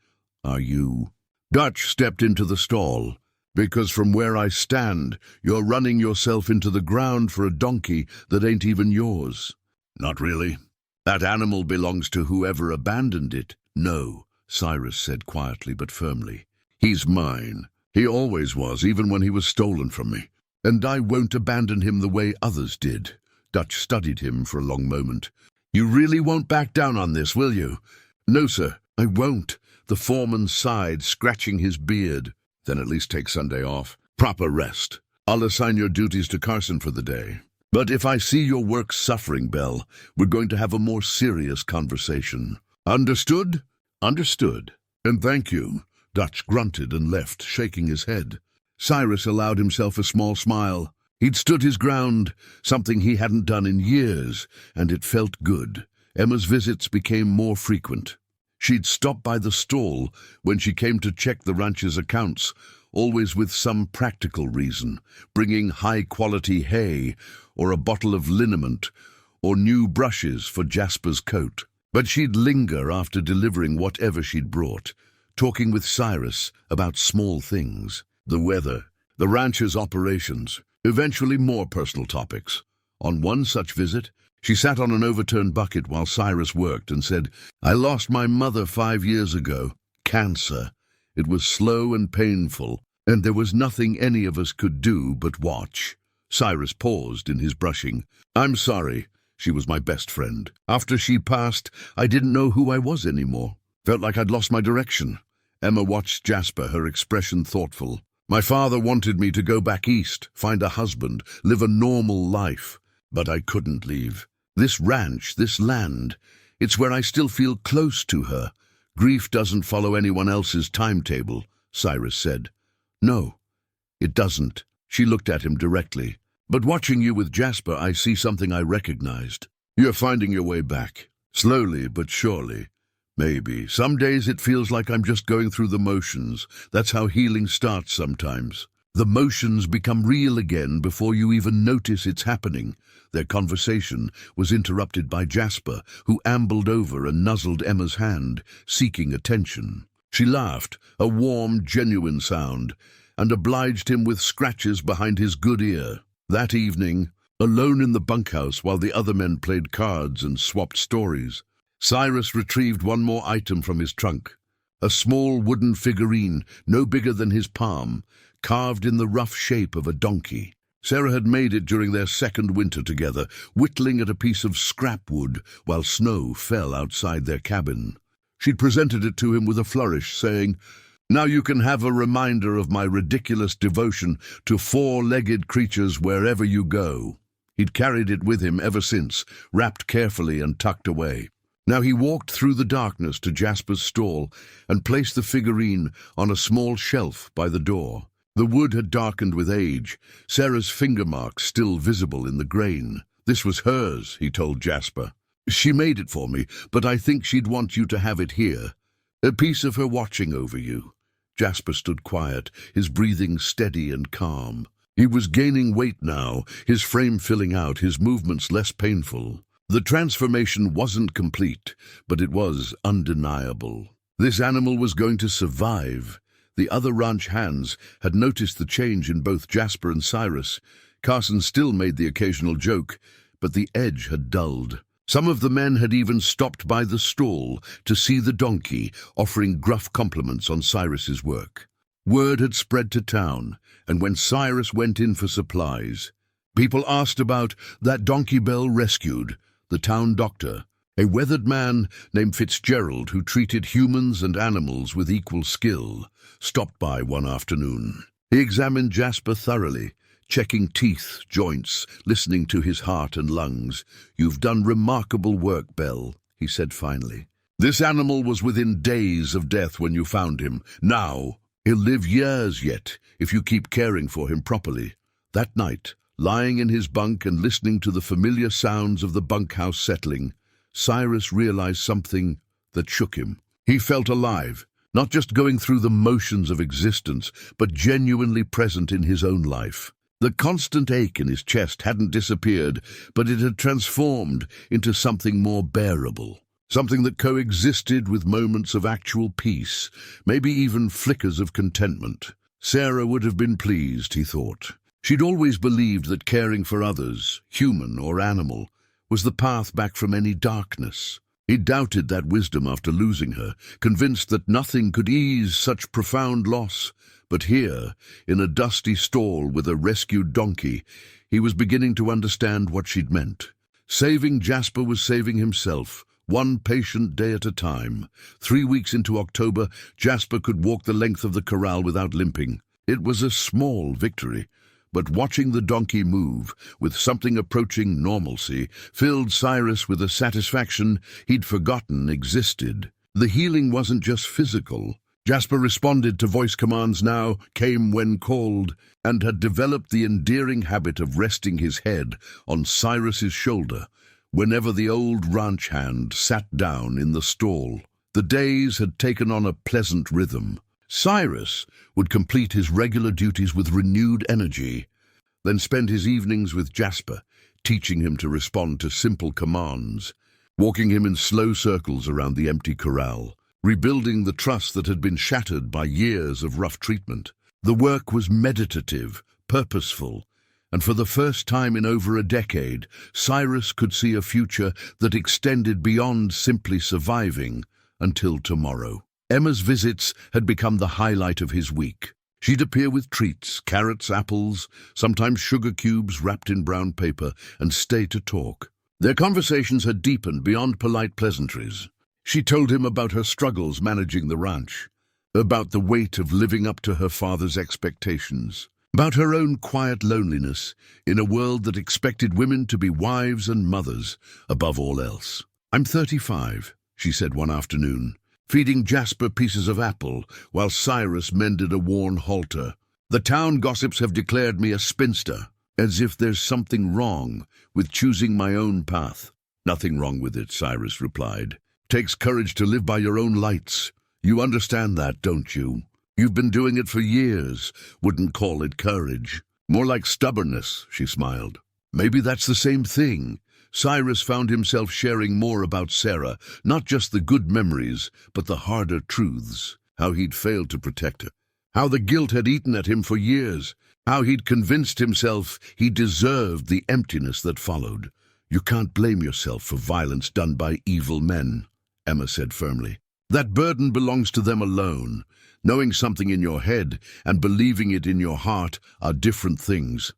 Are you? Dutch stepped into the stall. Because from where I stand, you're running yourself into the ground for a donkey that ain't even yours. Not really. That animal belongs to whoever abandoned it. No, Cyrus said quietly but firmly. He's mine. He always was, even when he was stolen from me. And I won't abandon him the way others did. Dutch studied him for a long moment. You really won't back down on this, will you? No, sir, I won't. The foreman sighed, scratching his beard. Then at least take Sunday off. Proper rest. I'll assign your duties to Carson for the day. But if I see your work suffering, Bell, we're going to have a more serious conversation. Understood? Understood. And thank you. Dutch grunted and left, shaking his head. Cyrus allowed himself a small smile. He'd stood his ground, something he hadn't done in years, and it felt good. Emma's visits became more frequent. She'd stop by the stall when she came to check the ranch's accounts, always with some practical reason, bringing high-quality hay or a bottle of liniment or new brushes for Jasper's coat. But she'd linger after delivering whatever she'd brought, talking with Cyrus about small things, the weather, the ranch's operations, eventually more personal topics. On one such visit, she sat on an overturned bucket while Cyrus worked and said, I lost my mother 5 years ago. Cancer. It was slow and painful, and there was nothing any of us could do but watch. Cyrus paused in his brushing. I'm sorry. She was my best friend. After she passed, I didn't know who I was anymore. Felt like I'd lost my direction. Emma watched Jasper, her expression thoughtful. My father wanted me to go back east, find a husband, live a normal life. But I couldn't leave. This ranch, this land, it's where I still feel close to her. Grief doesn't follow anyone else's timetable, Cyrus said. No, it doesn't. She looked at him directly. But watching you with Jasper, I see something I recognized. You're finding your way back. Slowly but surely. Maybe. Some days it feels like I'm just going through the motions. That's how healing starts sometimes. The motions become real again before you even notice it's happening. Their conversation was interrupted by Jasper, who ambled over and nuzzled Emma's hand, seeking attention. She laughed, a warm, genuine sound, and obliged him with scratches behind his good ear. That evening, alone in the bunkhouse while the other men played cards and swapped stories, Cyrus retrieved one more item from his trunk. A small wooden figurine, no bigger than his palm, carved in the rough shape of a donkey. Sarah had made it during their second winter together, whittling at a piece of scrap wood while snow fell outside their cabin. She'd presented it to him with a flourish, saying, "Now you can have a reminder of my ridiculous devotion to four-legged creatures wherever you go." He'd carried it with him ever since, wrapped carefully and tucked away. Now he walked through the darkness to Jasper's stall and placed the figurine on a small shelf by the door. The wood had darkened with age, Sarah's finger marks still visible in the grain. "This was hers," he told Jasper. "She made it for me, but I think she'd want you to have it here. A piece of her watching over you." Jasper stood quiet, his breathing steady and calm. He was gaining weight now, his frame filling out, his movements less painful. The transformation wasn't complete, but it was undeniable. This animal was going to survive. The other ranch hands had noticed the change in both Jasper and Cyrus. Carson still made the occasional joke, but the edge had dulled. Some of the men had even stopped by the stall to see the donkey, offering gruff compliments on Cyrus's work. Word had spread to town, and when Cyrus went in for supplies, people asked about that donkey Bell rescued. The town doctor, a weathered man named Fitzgerald who treated humans and animals with equal skill, stopped by one afternoon. He examined Jasper thoroughly, checking teeth, joints, listening to his heart and lungs. "You've done remarkable work, Bell," he said finally. "This animal was within days of death when you found him. Now, he'll live years yet if you keep caring for him properly." That night, lying in his bunk and listening to the familiar sounds of the bunkhouse settling, Cyrus realized something that shook him. He felt alive, not just going through the motions of existence, but genuinely present in his own life. The constant ache in his chest hadn't disappeared, but it had transformed into something more bearable, something that coexisted with moments of actual peace, maybe even flickers of contentment. Sarah would have been pleased, he thought. She'd always believed that caring for others, human or animal, was the path back from any darkness. He doubted that wisdom after losing her, convinced that nothing could ease such profound loss. But here, in a dusty stall with a rescued donkey, he was beginning to understand what she'd meant. Saving Jasper was saving himself, one patient day at a time. 3 weeks into October, Jasper could walk the length of the corral without limping. It was a small victory, but watching the donkey move, with something approaching normalcy, filled Cyrus with a satisfaction he'd forgotten existed. The healing wasn't just physical. Jasper responded to voice commands now, came when called, and had developed the endearing habit of resting his head on Cyrus's shoulder whenever the old ranch hand sat down in the stall. The days had taken on a pleasant rhythm. Cyrus would complete his regular duties with renewed energy, then spend his evenings with Jasper, teaching him to respond to simple commands, walking him in slow circles around the empty corral, rebuilding the trust that had been shattered by years of rough treatment. The work was meditative, purposeful, and for the first time in over a decade, Cyrus could see a future that extended beyond simply surviving until tomorrow. Emma's visits had become the highlight of his week. She'd appear with treats, carrots, apples, sometimes sugar cubes wrapped in brown paper, and stay to talk. Their conversations had deepened beyond polite pleasantries. She told him about her struggles managing the ranch, about the weight of living up to her father's expectations, about her own quiet loneliness in a world that expected women to be wives and mothers above all else. "I'm 35, she said one afternoon, feeding Jasper pieces of apple while Cyrus mended a worn halter. "The town gossips have declared me a spinster, as if there's something wrong with choosing my own path." "Nothing wrong with it," Cyrus replied. "Takes courage to live by your own lights. You understand that, don't you? You've been doing it for years. Wouldn't call it courage. More like stubbornness," she smiled. "Maybe that's the same thing." Cyrus found himself sharing more about Sarah, not just the good memories, but the harder truths. How he'd failed to protect her. How the guilt had eaten at him for years. How he'd convinced himself he deserved the emptiness that followed. "You can't blame yourself for violence done by evil men," Emma said firmly. "That burden belongs to them alone. Knowing something in your head and believing it in your heart are different things.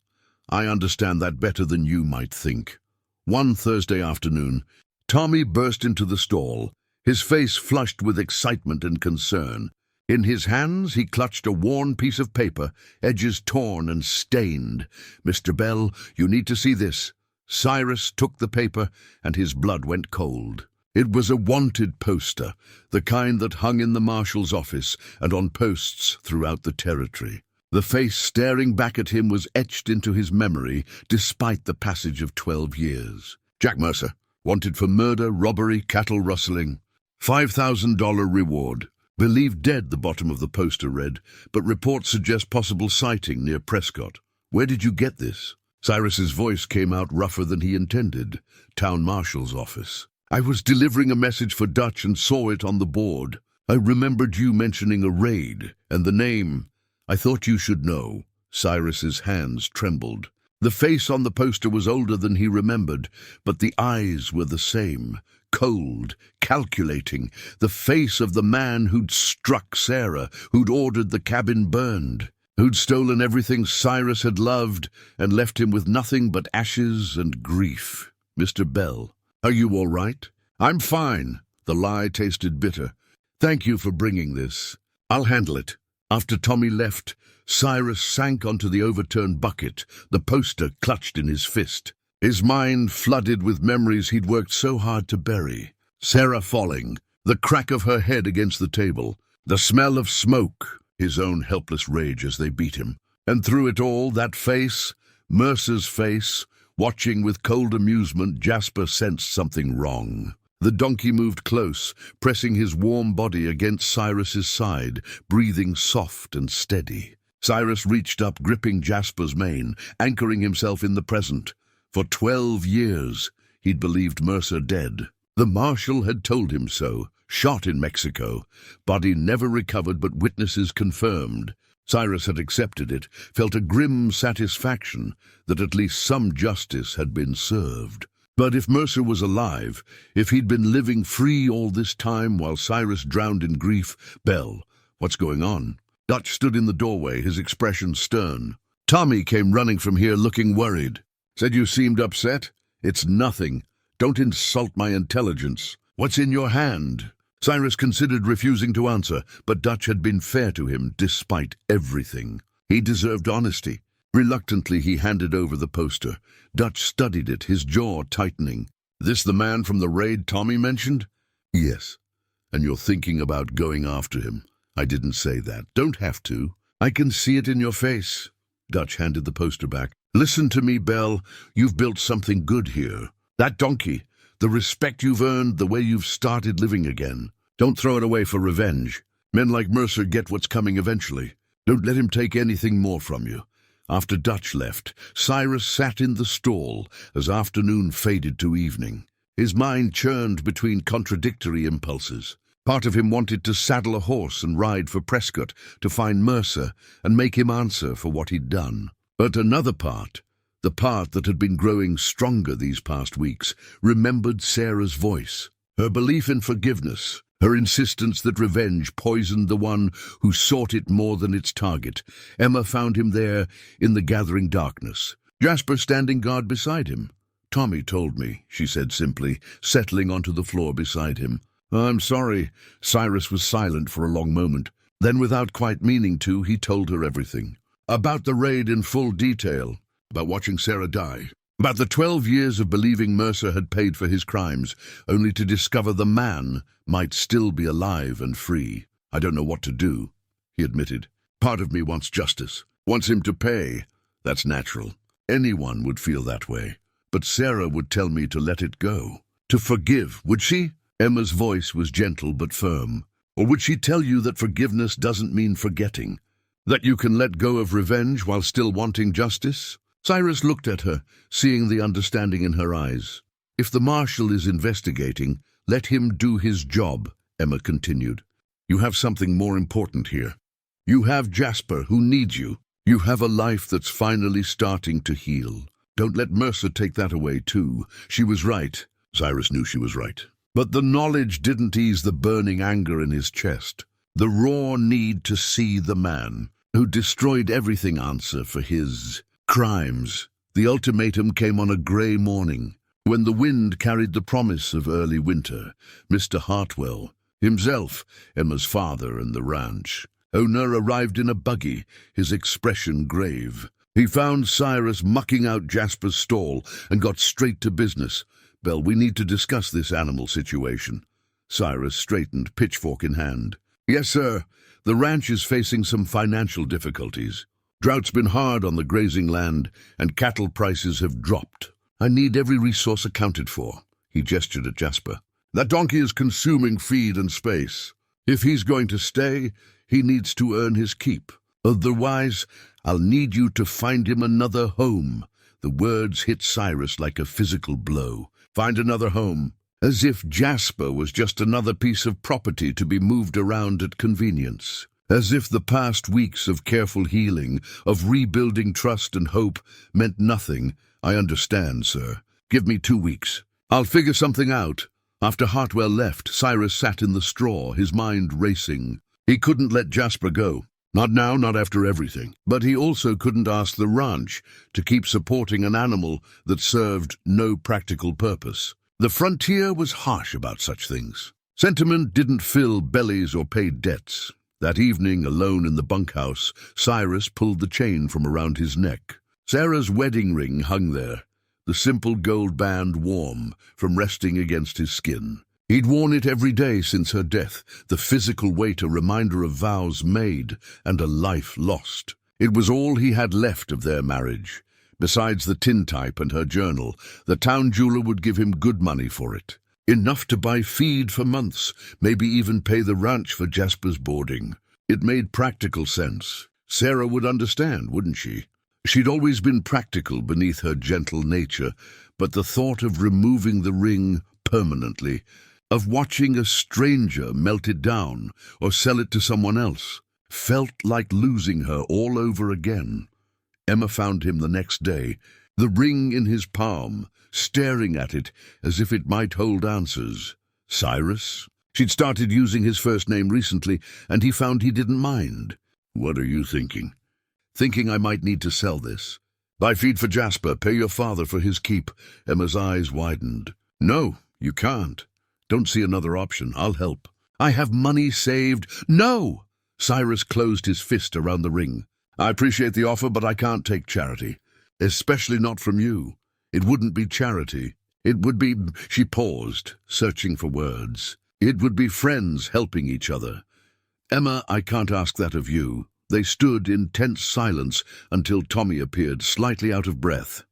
I understand that better than you might think." One Thursday afternoon, Tommy burst into the stall, his face flushed with excitement and concern. In his hands he clutched a worn piece of paper, edges torn and stained. "Mr. Bell, you need to see this." Cyrus took the paper and his blood went cold. It was a wanted poster, the kind that hung in the marshal's office and on posts throughout the territory. The face staring back at him was etched into his memory despite the passage of 12 years. "Jack Mercer, wanted for murder, robbery, cattle rustling. $5,000 reward. Believed dead," the bottom of the poster read, "but reports suggest possible sighting near Prescott. Where did you get this?" Cyrus's voice came out rougher than he intended. "Town marshal's office. I was delivering a message for Dutch and saw it on the board. I remembered you mentioning a raid, and the name. I thought you should know." Cyrus's hands trembled. The face on the poster was older than he remembered, but the eyes were the same, cold, calculating, the face of the man who'd struck Sarah, who'd ordered the cabin burned, who'd stolen everything Cyrus had loved and left him with nothing but ashes and grief. "Mr. Bell, are you all right?" "I'm fine." The lie tasted bitter. "Thank you for bringing this. I'll handle it." After Tommy left, Cyrus sank onto the overturned bucket, the poster clutched in his fist. His mind flooded with memories he'd worked so hard to bury. Sarah falling, the crack of her head against the table, the smell of smoke, his own helpless rage as they beat him. And through it all, that face, Mercer's face, watching with cold amusement. Jasper sensed something wrong. The donkey moved close, pressing his warm body against Cyrus's side, breathing soft and steady. Cyrus reached up, gripping Jasper's mane, anchoring himself in the present. For 12 years, he'd believed Mercer dead. The marshal had told him so, shot in Mexico. Body never recovered, but witnesses confirmed. Cyrus had accepted it, felt a grim satisfaction that at least some justice had been served. But if Mercer was alive, if he'd been living free all this time while Cyrus drowned in grief, "Bell, what's going on?" Dutch stood in the doorway, his expression stern. "Tommy came running from here looking worried. Said you seemed upset." "It's nothing. Don't insult my intelligence. What's in your hand?" Cyrus considered refusing to answer, but Dutch had been fair to him despite everything. He deserved honesty. Reluctantly, he handed over the poster. Dutch studied it, his jaw tightening. "This the man from the raid Tommy mentioned?" "Yes. And you're thinking about going after him." "I didn't say that. Don't have to. I can see it in your face." Dutch handed the poster back. "Listen to me, Bell. You've built something good here. That donkey, the respect you've earned, the way you've started living again. Don't throw it away for revenge. Men like Mercer get what's coming eventually. Don't let him take anything more from you." After Dutch left, Cyrus sat in the stall as afternoon faded to evening. His mind churned between contradictory impulses. Part of him wanted to saddle a horse and ride for Prescott to find Mercer and make him answer for what he'd done. But another part, the part that had been growing stronger these past weeks, remembered Sarah's voice, her belief in forgiveness, her insistence that revenge poisoned the one who sought it more than its target. Emma found him there in the gathering darkness, Jasper standing guard beside him. "Tommy told me," she said simply, settling onto the floor beside him. "I'm sorry." Cyrus was silent for a long moment. Then, without quite meaning to, he told her everything. About the raid in full detail, about watching Sarah die, about the 12 years of believing Mercer had paid for his crimes, only to discover the man might still be alive and free. I don't know what to do, he admitted. Part of me wants justice, wants him to pay. That's natural. Anyone would feel that way. But Sarah would tell me to let it go. To forgive, would she? Emma's voice was gentle but firm. Or would she tell you that forgiveness doesn't mean forgetting? That you can let go of revenge while still wanting justice? Cyrus looked at her, seeing the understanding in her eyes. If the marshal is investigating, let him do his job, Emma continued. You have something more important here. You have Jasper, who needs you. You have a life that's finally starting to heal. Don't let Mercer take that away, too. She was right. Cyrus knew she was right. But the knowledge didn't ease the burning anger in his chest. The raw need to see the man who destroyed everything answer for his crimes. The ultimatum came on a grey morning, when the wind carried the promise of early winter. Mr. Hartwell, himself, Emma's father and the ranch owner, arrived in a buggy, his expression grave. He found Cyrus mucking out Jasper's stall and got straight to business. Bell, we need to discuss this animal situation. Cyrus straightened, pitchfork in hand. Yes, sir. The ranch is facing some financial difficulties. Drought's been hard on the grazing land, and cattle prices have dropped. I need every resource accounted for. He gestured at Jasper. That donkey is consuming feed and space. If he's going to stay, he needs to earn his keep. Otherwise, I'll need you to find him another home. The words hit Cyrus like a physical blow. Find another home. As if Jasper was just another piece of property to be moved around at convenience. As if the past weeks of careful healing, of rebuilding trust and hope, meant nothing. I understand, sir. Give me 2 weeks. I'll figure something out. After Hartwell left, Cyrus sat in the straw, his mind racing. He couldn't let Jasper go. Not now, not after everything. But he also couldn't ask the ranch to keep supporting an animal that served no practical purpose. The frontier was harsh about such things. Sentiment didn't fill bellies or pay debts. That evening, alone in the bunkhouse, Cyrus pulled the chain from around his neck. Sarah's wedding ring hung there, the simple gold band warm from resting against his skin. He'd worn it every day since her death, the physical weight a reminder of vows made and a life lost. It was all he had left of their marriage. Besides the tintype and her journal, the town jeweler would give him good money for it. Enough to buy feed for months, maybe even pay the ranch for Jasper's boarding. It made practical sense. Sarah would understand, wouldn't she? She'd always been practical beneath her gentle nature, but the thought of removing the ring permanently, of watching a stranger melt it down or sell it to someone else, felt like losing her all over again. Emma found him the next day, the ring in his palm, staring at it as if it might hold answers. Cyrus? She'd started using his first name recently, and he found he didn't mind. What are you thinking? Thinking I might need to sell this. Buy feed for Jasper, pay your father for his keep. Emma's eyes widened. No, you can't. Don't see another option. I'll help. I have money saved. No! Cyrus closed his fist around the ring. I appreciate the offer, but I can't take charity. Especially not from you. It wouldn't be charity. It would be... She paused, searching for words. It would be friends helping each other. Emma, I can't ask that of you. They stood in tense silence until Tommy appeared, slightly out of breath.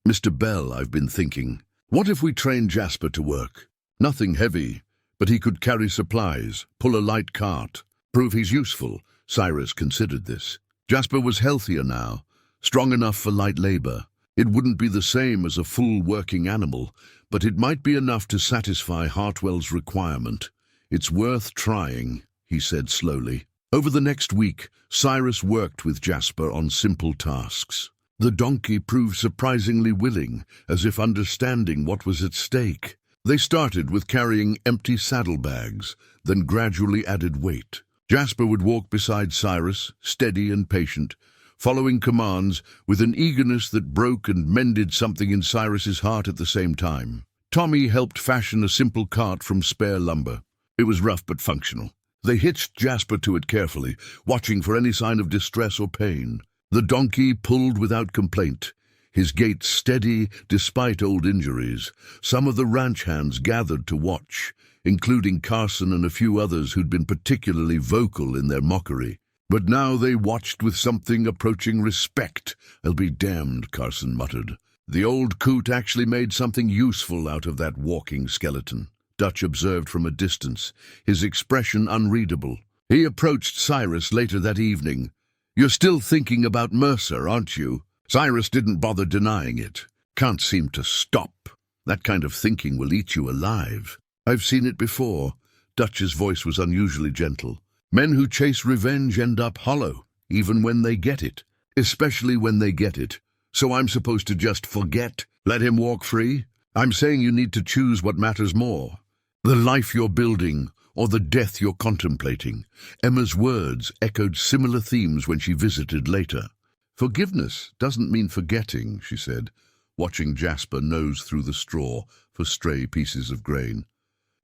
Mr. Bell, I've been thinking. What if we trained Jasper to work? Nothing heavy, but he could carry supplies, pull a light cart, prove he's useful. Cyrus considered this. Jasper was healthier now, strong enough for light labor. It wouldn't be the same as a full working animal, but it might be enough to satisfy Hartwell's requirement. It's worth trying, he said slowly. Over the next week, Cyrus worked with Jasper on simple tasks. The donkey proved surprisingly willing, as if understanding what was at stake. They started with carrying empty saddlebags, then gradually added weight. Jasper would walk beside Cyrus, steady and patient, following commands with an eagerness that broke and mended something in Cyrus's heart at the same time. Tommy helped fashion a simple cart from spare lumber. It was rough but functional. They hitched Jasper to it carefully, watching for any sign of distress or pain. The donkey pulled without complaint, his gait steady despite old injuries. Some of the ranch hands gathered to watch, including Carson and a few others who'd been particularly vocal in their mockery. But now they watched with something approaching respect. "I'll be damned," Carson muttered. "The old coot actually made something useful out of that walking skeleton." Dutch observed from a distance, his expression unreadable. He approached Cyrus later that evening. "You're still thinking about Mercer, aren't you?" Cyrus didn't bother denying it. "Can't seem to stop. That kind of thinking will eat you alive." "I've seen it before." Dutch's voice was unusually gentle. "Men who chase revenge end up hollow, even when they get it. Especially when they get it. So I'm supposed to just forget? Let him walk free? I'm saying you need to choose what matters more. The life you're building, or the death you're contemplating." Emma's words echoed similar themes when she visited later. "Forgiveness doesn't mean forgetting," she said, watching Jasper nose through the straw for stray pieces of grain.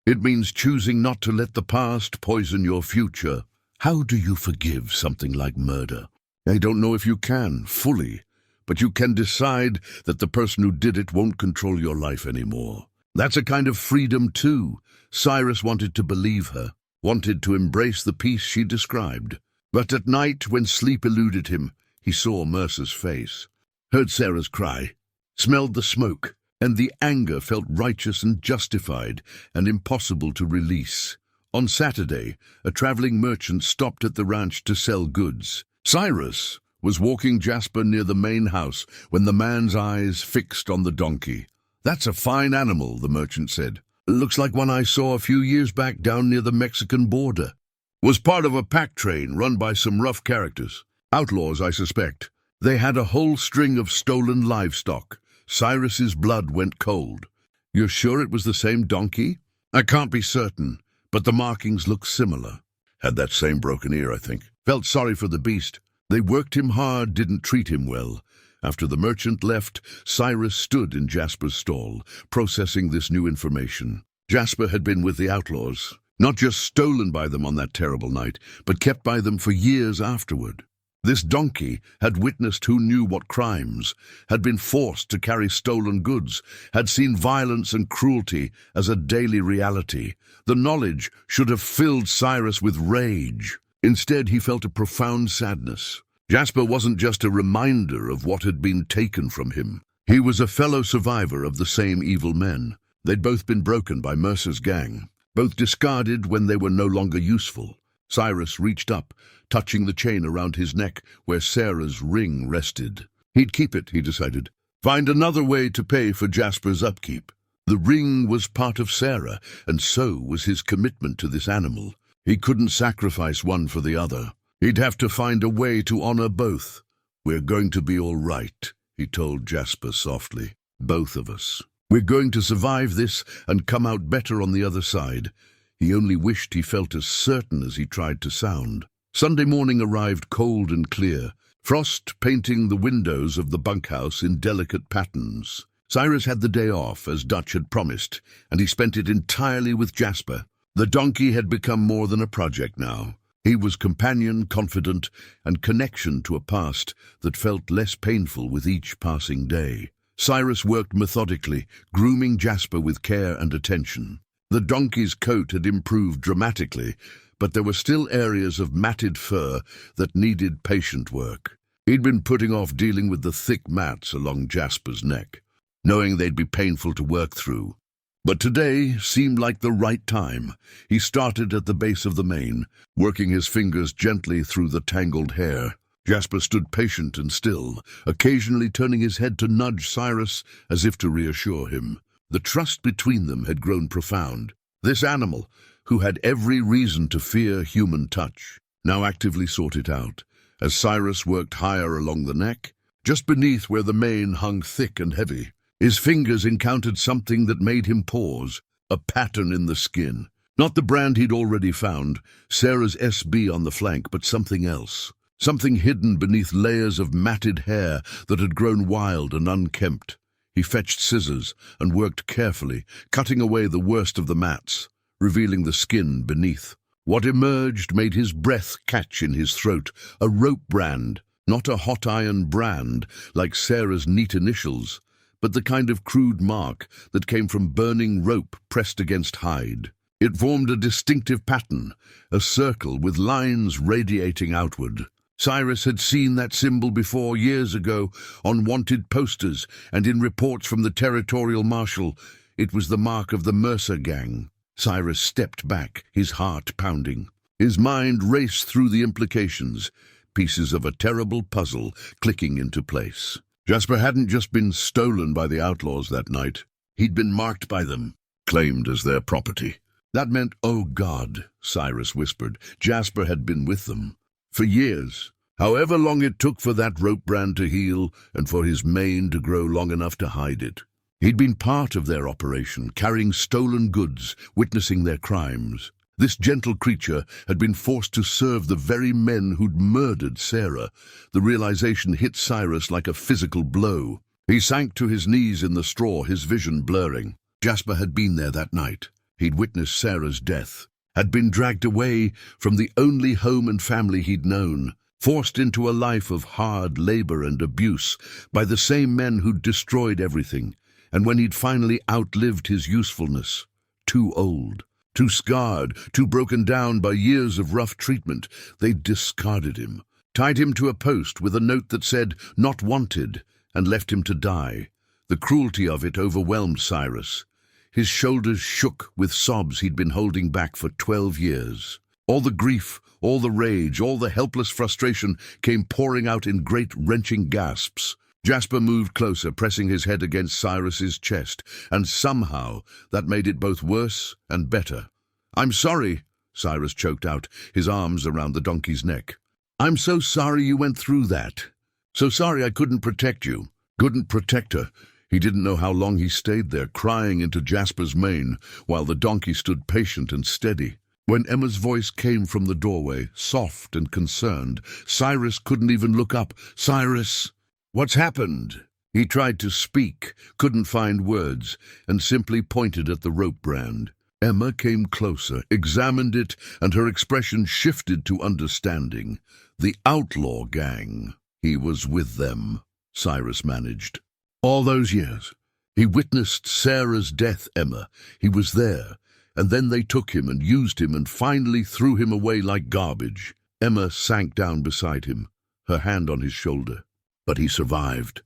"It means choosing not to let the past poison your future." "How do you forgive something like murder?" "I don't know if you can, fully, but you can decide that the person who did it won't control your life anymore. That's a kind of freedom too." Cyrus wanted to believe her, wanted to embrace the peace she described. But at night, when sleep eluded him, he saw Mercer's face, heard Sarah's cry, smelled the smoke, and the anger felt righteous and justified and impossible to release. On Saturday, a traveling merchant stopped at the ranch to sell goods. Cyrus was walking Jasper near the main house when the man's eyes fixed on the donkey. "That's a fine animal," the merchant said. "Looks like one I saw a few years back down near the Mexican border. Was part of a pack train run by some rough characters. Outlaws, I suspect. They had a whole string of stolen livestock." Cyrus's blood went cold. "You're sure it was the same donkey?" "I can't be certain, but the markings look similar. Had that same broken ear, I think. Felt sorry for the beast. They worked him hard, didn't treat him well." After the merchant left, Cyrus stood in Jasper's stall, processing this new information. Jasper had been with the outlaws, not just stolen by them on that terrible night, but kept by them for years afterward. This donkey had witnessed who knew what crimes, had been forced to carry stolen goods, had seen violence and cruelty as a daily reality. The knowledge should have filled Cyrus with rage. Instead, he felt a profound sadness. Jasper wasn't just a reminder of what had been taken from him. He was a fellow survivor of the same evil men. They'd both been broken by Mercer's gang, both discarded when they were no longer useful. Cyrus reached up, touching the chain around his neck where Sarah's ring rested. He'd keep it, he decided. Find another way to pay for Jasper's upkeep. The ring was part of Sarah, and so was his commitment to this animal. He couldn't sacrifice one for the other. He'd have to find a way to honor both. "We're going to be all right," he told Jasper softly. "Both of us. We're going to survive this and come out better on the other side." He only wished he felt as certain as he tried to sound. Sunday morning arrived cold and clear, frost painting the windows of the bunkhouse in delicate patterns. Cyrus had the day off, as Dutch had promised, and he spent it entirely with Jasper. The donkey had become more than a project now. He was companion, confidant, and connection to a past that felt less painful with each passing day. Cyrus worked methodically, grooming Jasper with care and attention. The donkey's coat had improved dramatically, but there were still areas of matted fur that needed patient work. He'd been putting off dealing with the thick mats along Jasper's neck, knowing they'd be painful to work through. But today seemed like the right time. He started at the base of the mane, working his fingers gently through the tangled hair. Jasper stood patient and still, occasionally turning his head to nudge Cyrus as if to reassure him. The trust between them had grown profound. This animal, who had every reason to fear human touch, now actively sought it out. As Cyrus worked higher along the neck, just beneath where the mane hung thick and heavy, his fingers encountered something that made him pause, a pattern in the skin. Not the brand he'd already found, Sarah's SB on the flank, but something else. Something hidden beneath layers of matted hair that had grown wild and unkempt. He fetched scissors and worked carefully, cutting away the worst of the mats, revealing the skin beneath. What emerged made his breath catch in his throat, a rope brand, Not a hot iron brand like Sarah's neat initials, but the kind of crude mark that came from burning rope pressed against hide. It formed a distinctive pattern, a circle with lines radiating outward. Cyrus had seen that symbol before years ago on wanted posters and in reports from the territorial marshal. It was the mark of the Mercer gang. Cyrus stepped back, his heart pounding. His mind raced through the implications, pieces of a terrible puzzle clicking into place. Jasper hadn't just been stolen by the outlaws that night. He'd been marked by them, claimed as their property. That meant, oh God, Cyrus whispered, Jasper had been with them. For years, however long it took for that rope brand to heal and for his mane to grow long enough to hide it. He'd been part of their operation, carrying stolen goods, witnessing their crimes. This gentle creature had been forced to serve the very men who'd murdered Sarah. The realization hit Cyrus like a physical blow. He sank to his knees in the straw, his vision blurring. Jasper had been there that night. He'd witnessed Sarah's death, had been dragged away from the only home and family he'd known, forced into a life of hard labor and abuse by the same men who'd destroyed everything. And when he'd finally outlived his usefulness, too old, too scarred, too broken down by years of rough treatment, they'd discarded him, tied him to a post with a note that said, "Not wanted," and left him to die. The cruelty of it overwhelmed Cyrus. His shoulders shook with sobs he'd been holding back for 12 years. All the grief, all the rage, all the helpless frustration came pouring out in great wrenching gasps. Jasper moved closer, pressing his head against Cyrus's chest, and somehow that made it both worse and better. "I'm sorry," Cyrus choked out, his arms around the donkey's neck. "I'm so sorry you went through that. So sorry I couldn't protect you." Couldn't protect her. He didn't know how long he stayed there, crying into Jasper's mane, while the donkey stood patient and steady. When Emma's voice came from the doorway, soft and concerned, Cyrus couldn't even look up. "Cyrus, what's happened?" He tried to speak, couldn't find words, and simply pointed at the rope brand. Emma came closer, examined it, and her expression shifted to understanding. The outlaw gang. He was with them, Cyrus managed. All those years. He witnessed Sarah's death, Emma. He was there. And then they took him and used him and finally threw him away like garbage. Emma sank down beside him, her hand on his shoulder. But he survived.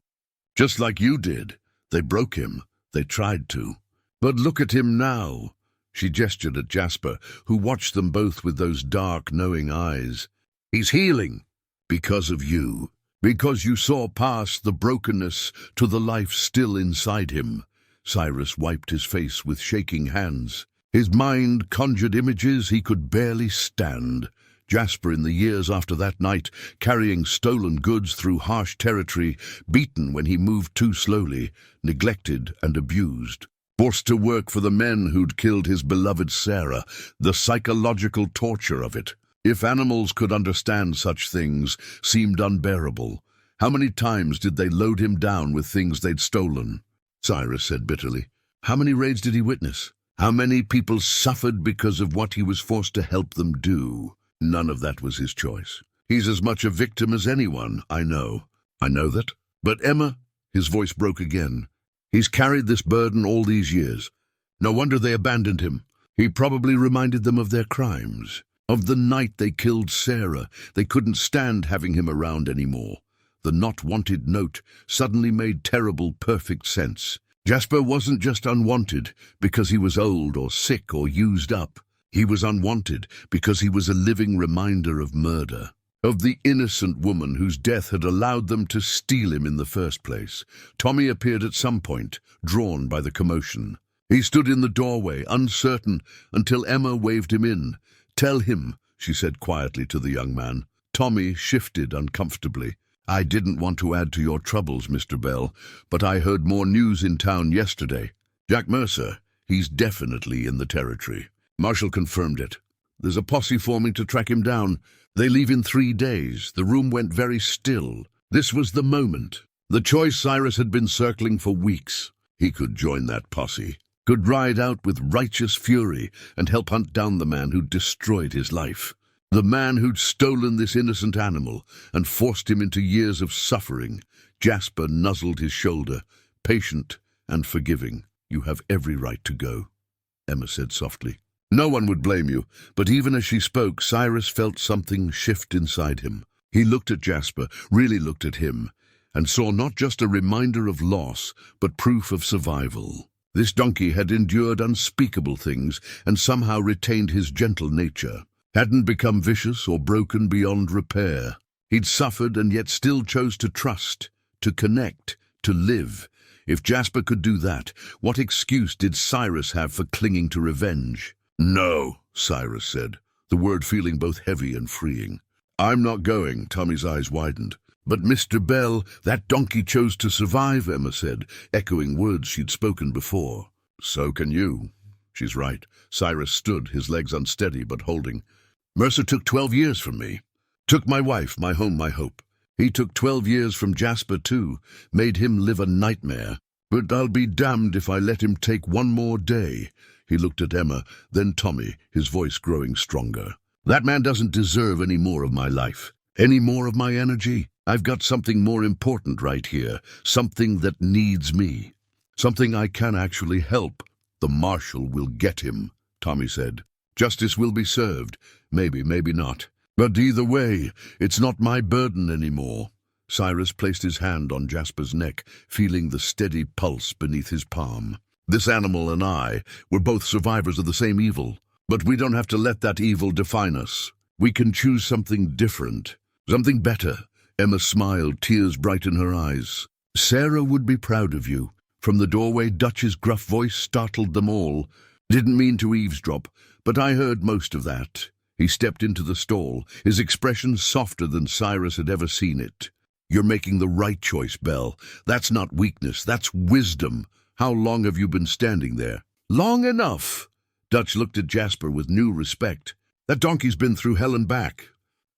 Just like you did. They broke him. They tried to. But look at him now. She gestured at Jasper, who watched them both with those dark, knowing eyes. He's healing. Because of you. Because you saw past the brokenness to the life still inside him. Cyrus wiped his face with shaking hands. His mind conjured images he could barely stand. Jasper in the years after that night, carrying stolen goods through harsh territory, beaten when he moved too slowly, neglected and abused. Forced to work for the men who'd killed his beloved Sarah, the psychological torture of it. If animals could understand such things, seemed unbearable. How many times did they load him down with things they'd stolen? Cyrus said bitterly. How many raids did he witness? How many people suffered because of what he was forced to help them do? None of that was his choice. He's as much a victim as anyone, I know. I know that. But Emma, his voice broke again. He's carried this burden all these years. No wonder they abandoned him. He probably reminded them of their crimes. Of the night they killed Sarah. They couldn't stand having him around anymore. The not-wanted note suddenly made terrible, perfect sense. Jasper wasn't just unwanted because he was old or sick or used up. He was unwanted because he was a living reminder of murder, of the innocent woman whose death had allowed them to steal him in the first place. Tommy appeared at some point, drawn by the commotion. He stood in the doorway, uncertain, until Emma waved him in. "Tell him," she said quietly to the young man. Tommy shifted uncomfortably. "I didn't want to add to your troubles, Mr. Bell, but I heard more news in town yesterday. Jack Mercer, he's definitely in the territory." Marshall confirmed it. "There's a posse forming to track him down. They leave in 3 days." The room went very still. This was the moment. The choice Cyrus had been circling for weeks. He could join that posse. Could ride out with righteous fury and help hunt down the man who destroyed his life. The man who'd stolen this innocent animal and forced him into years of suffering. Jasper nuzzled his shoulder, patient and forgiving. "You have every right to go," Emma said softly. No one would blame you, but even as she spoke, Cyrus felt something shift inside him. He looked at Jasper, really looked at him, and saw not just a reminder of loss, but proof of survival. This donkey had endured unspeakable things and somehow retained his gentle nature. Hadn't become vicious or broken beyond repair. He'd suffered and yet still chose to trust, to connect, to live. If Jasper could do that, what excuse did Cyrus have for clinging to revenge? "No," Cyrus said, the word feeling both heavy and freeing. "I'm not going," Tommy's eyes widened. "But Mr. Bell, that donkey chose to survive," Emma said, echoing words she'd spoken before. "So can you." "She's right." Cyrus stood, his legs unsteady but holding. "Mercer took 12 years from me. Took my wife, my home, my hope. He took 12 years from Jasper too, made him live a nightmare. But I'll be damned if I let him take one more day." He looked at Emma, then Tommy, his voice growing stronger. "That man doesn't deserve any more of my life, any more of my energy. I've got something more important right here, something that needs me, something I can actually help." "The marshal will get him," Tommy said. "Justice will be served. Maybe, maybe not. But either way, it's not my burden anymore." Cyrus placed his hand on Jasper's neck, feeling the steady pulse beneath his palm. "This animal and I, we're both survivors of the same evil. But we don't have to let that evil define us. We can choose something different, something better." Emma smiled, tears bright in her eyes. "Sarah would be proud of you." From the doorway, Dutch's gruff voice startled them all. "Didn't mean to eavesdrop, but I heard most of that." He stepped into the stall, his expression softer than Cyrus had ever seen it. "You're making the right choice, Bell. That's not weakness, that's wisdom. How long have you been standing there?" "Long enough." Dutch looked at Jasper with new respect. "That donkey's been through hell and back."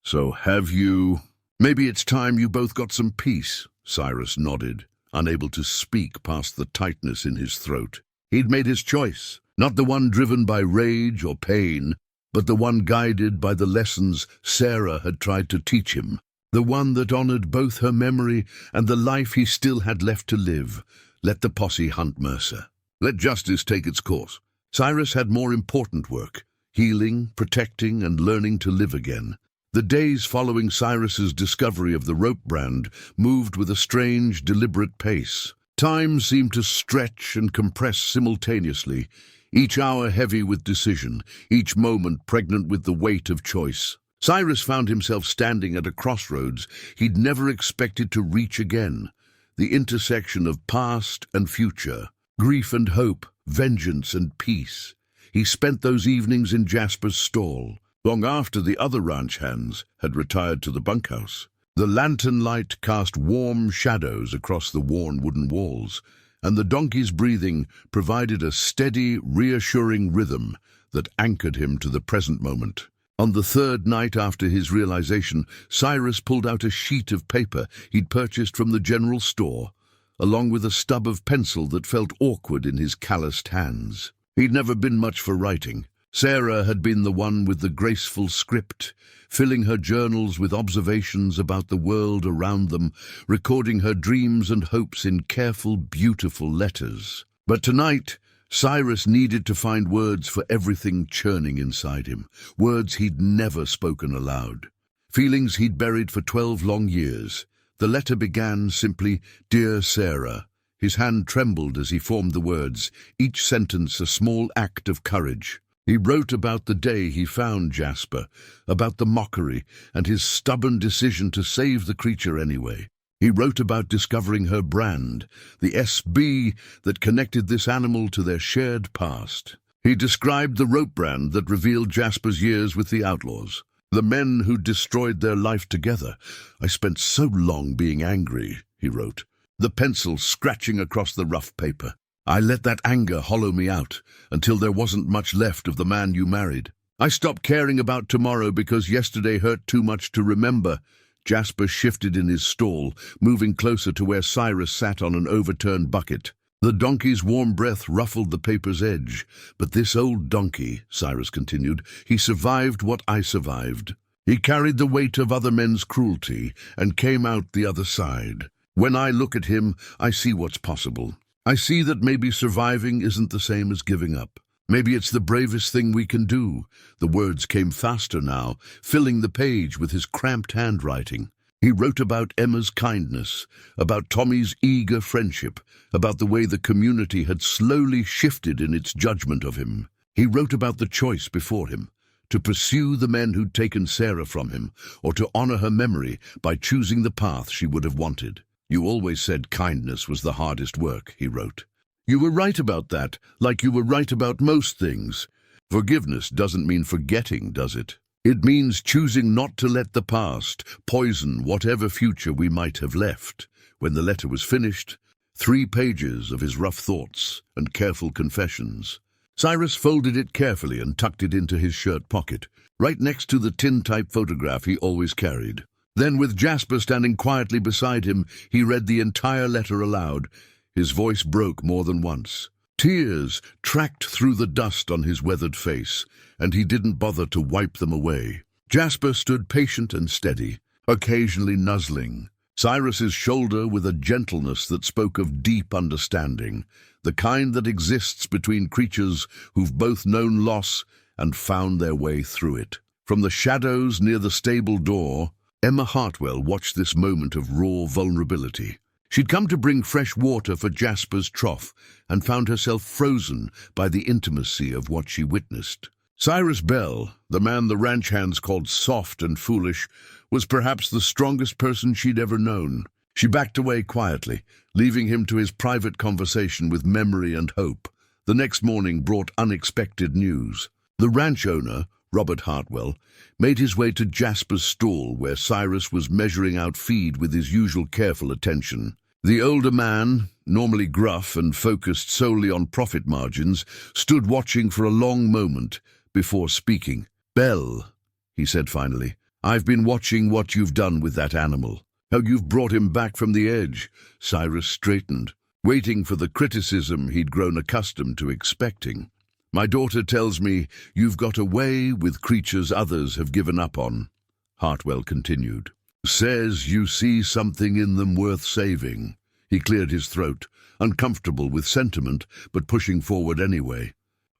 "So have you?" "Maybe it's time you both got some peace." Cyrus nodded, unable to speak past the tightness in his throat. He'd made his choice, not the one driven by rage or pain, but the one guided by the lessons Sarah had tried to teach him, the one that honored both her memory and the life he still had left to live. Let the posse hunt Mercer. Let justice take its course. Cyrus had more important work, healing, protecting, and learning to live again. The days following Cyrus's discovery of the rope brand moved with a strange, deliberate pace. Time seemed to stretch and compress simultaneously, each hour heavy with decision, each moment pregnant with the weight of choice. Cyrus found himself standing at a crossroads he'd never expected to reach again, the intersection of past and future, grief and hope, vengeance and peace. He spent those evenings in Jasper's stall, long after the other ranch hands had retired to the bunkhouse. The lantern light cast warm shadows across the worn wooden walls, and the donkey's breathing provided a steady, reassuring rhythm that anchored him to the present moment. On the third night after his realization, Cyrus pulled out a sheet of paper he'd purchased from the general store, along with a stub of pencil that felt awkward in his calloused hands. He'd never been much for writing. Sarah had been the one with the graceful script, filling her journals with observations about the world around them, recording her dreams and hopes in careful, beautiful letters. But tonight, Cyrus needed to find words for everything churning inside him, words he'd never spoken aloud, feelings he'd buried for 12 long years. The letter began simply, "Dear Sarah." His hand trembled as he formed the words, each sentence a small act of courage. He wrote about the day he found Jasper, about the mockery and his stubborn decision to save the creature anyway. He wrote about discovering her brand, the SB that connected this animal to their shared past. He described the rope brand that revealed Jasper's years with the outlaws, the men who destroyed their life together. "I spent so long being angry," he wrote, the pencil scratching across the rough paper. "I let that anger hollow me out until there wasn't much left of the man you married. I stopped caring about tomorrow because yesterday hurt too much to remember." Jasper shifted in his stall, moving closer to where Cyrus sat on an overturned bucket. The donkey's warm breath ruffled the paper's edge. "But this old donkey," Cyrus continued, "he survived what I survived. He carried the weight of other men's cruelty and came out the other side. When I look at him, I see what's possible. I see that maybe surviving isn't the same as giving up. Maybe it's the bravest thing we can do. The words came faster now, filling the page with his cramped handwriting. He wrote about Emma's kindness, about Tommy's eager friendship, about the way the community had slowly shifted in its judgment of him. He wrote about the choice before him, to pursue the men who'd taken Sarah from him, or to honor her memory by choosing the path she would have wanted. "You always said kindness was the hardest work," he wrote. "You were right about that, like you were right about most things. Forgiveness doesn't mean forgetting, does it? It means choosing not to let the past poison whatever future we might have left." When the letter was finished, 3 pages of his rough thoughts and careful confessions. Cyrus folded it carefully and tucked it into his shirt pocket, right next to the tin-type photograph he always carried. Then, with Jasper standing quietly beside him, he read the entire letter aloud. His voice broke more than once. Tears tracked through the dust on his weathered face, and he didn't bother to wipe them away. Jasper stood patient and steady, occasionally nuzzling Cyrus's shoulder with a gentleness that spoke of deep understanding, the kind that exists between creatures who've both known loss and found their way through it. From the shadows near the stable door, Emma Hartwell watched this moment of raw vulnerability. She'd come to bring fresh water for Jasper's trough and found herself frozen by the intimacy of what she witnessed. Cyrus Bell, the man the ranch hands called soft and foolish, was perhaps the strongest person she'd ever known. She backed away quietly, leaving him to his private conversation with memory and hope. The next morning brought unexpected news. The ranch owner, Robert Hartwell, made his way to Jasper's stall where Cyrus was measuring out feed with his usual careful attention. The older man, normally gruff and focused solely on profit margins, stood watching for a long moment before speaking. "Bell," he said finally, "I've been watching what you've done with that animal. How you've brought him back from the edge." Cyrus straightened, waiting for the criticism he'd grown accustomed to expecting. "My daughter tells me you've got a way with creatures others have given up on," Hartwell continued. "Says you see something in them worth saving." He cleared his throat, uncomfortable with sentiment, but pushing forward anyway.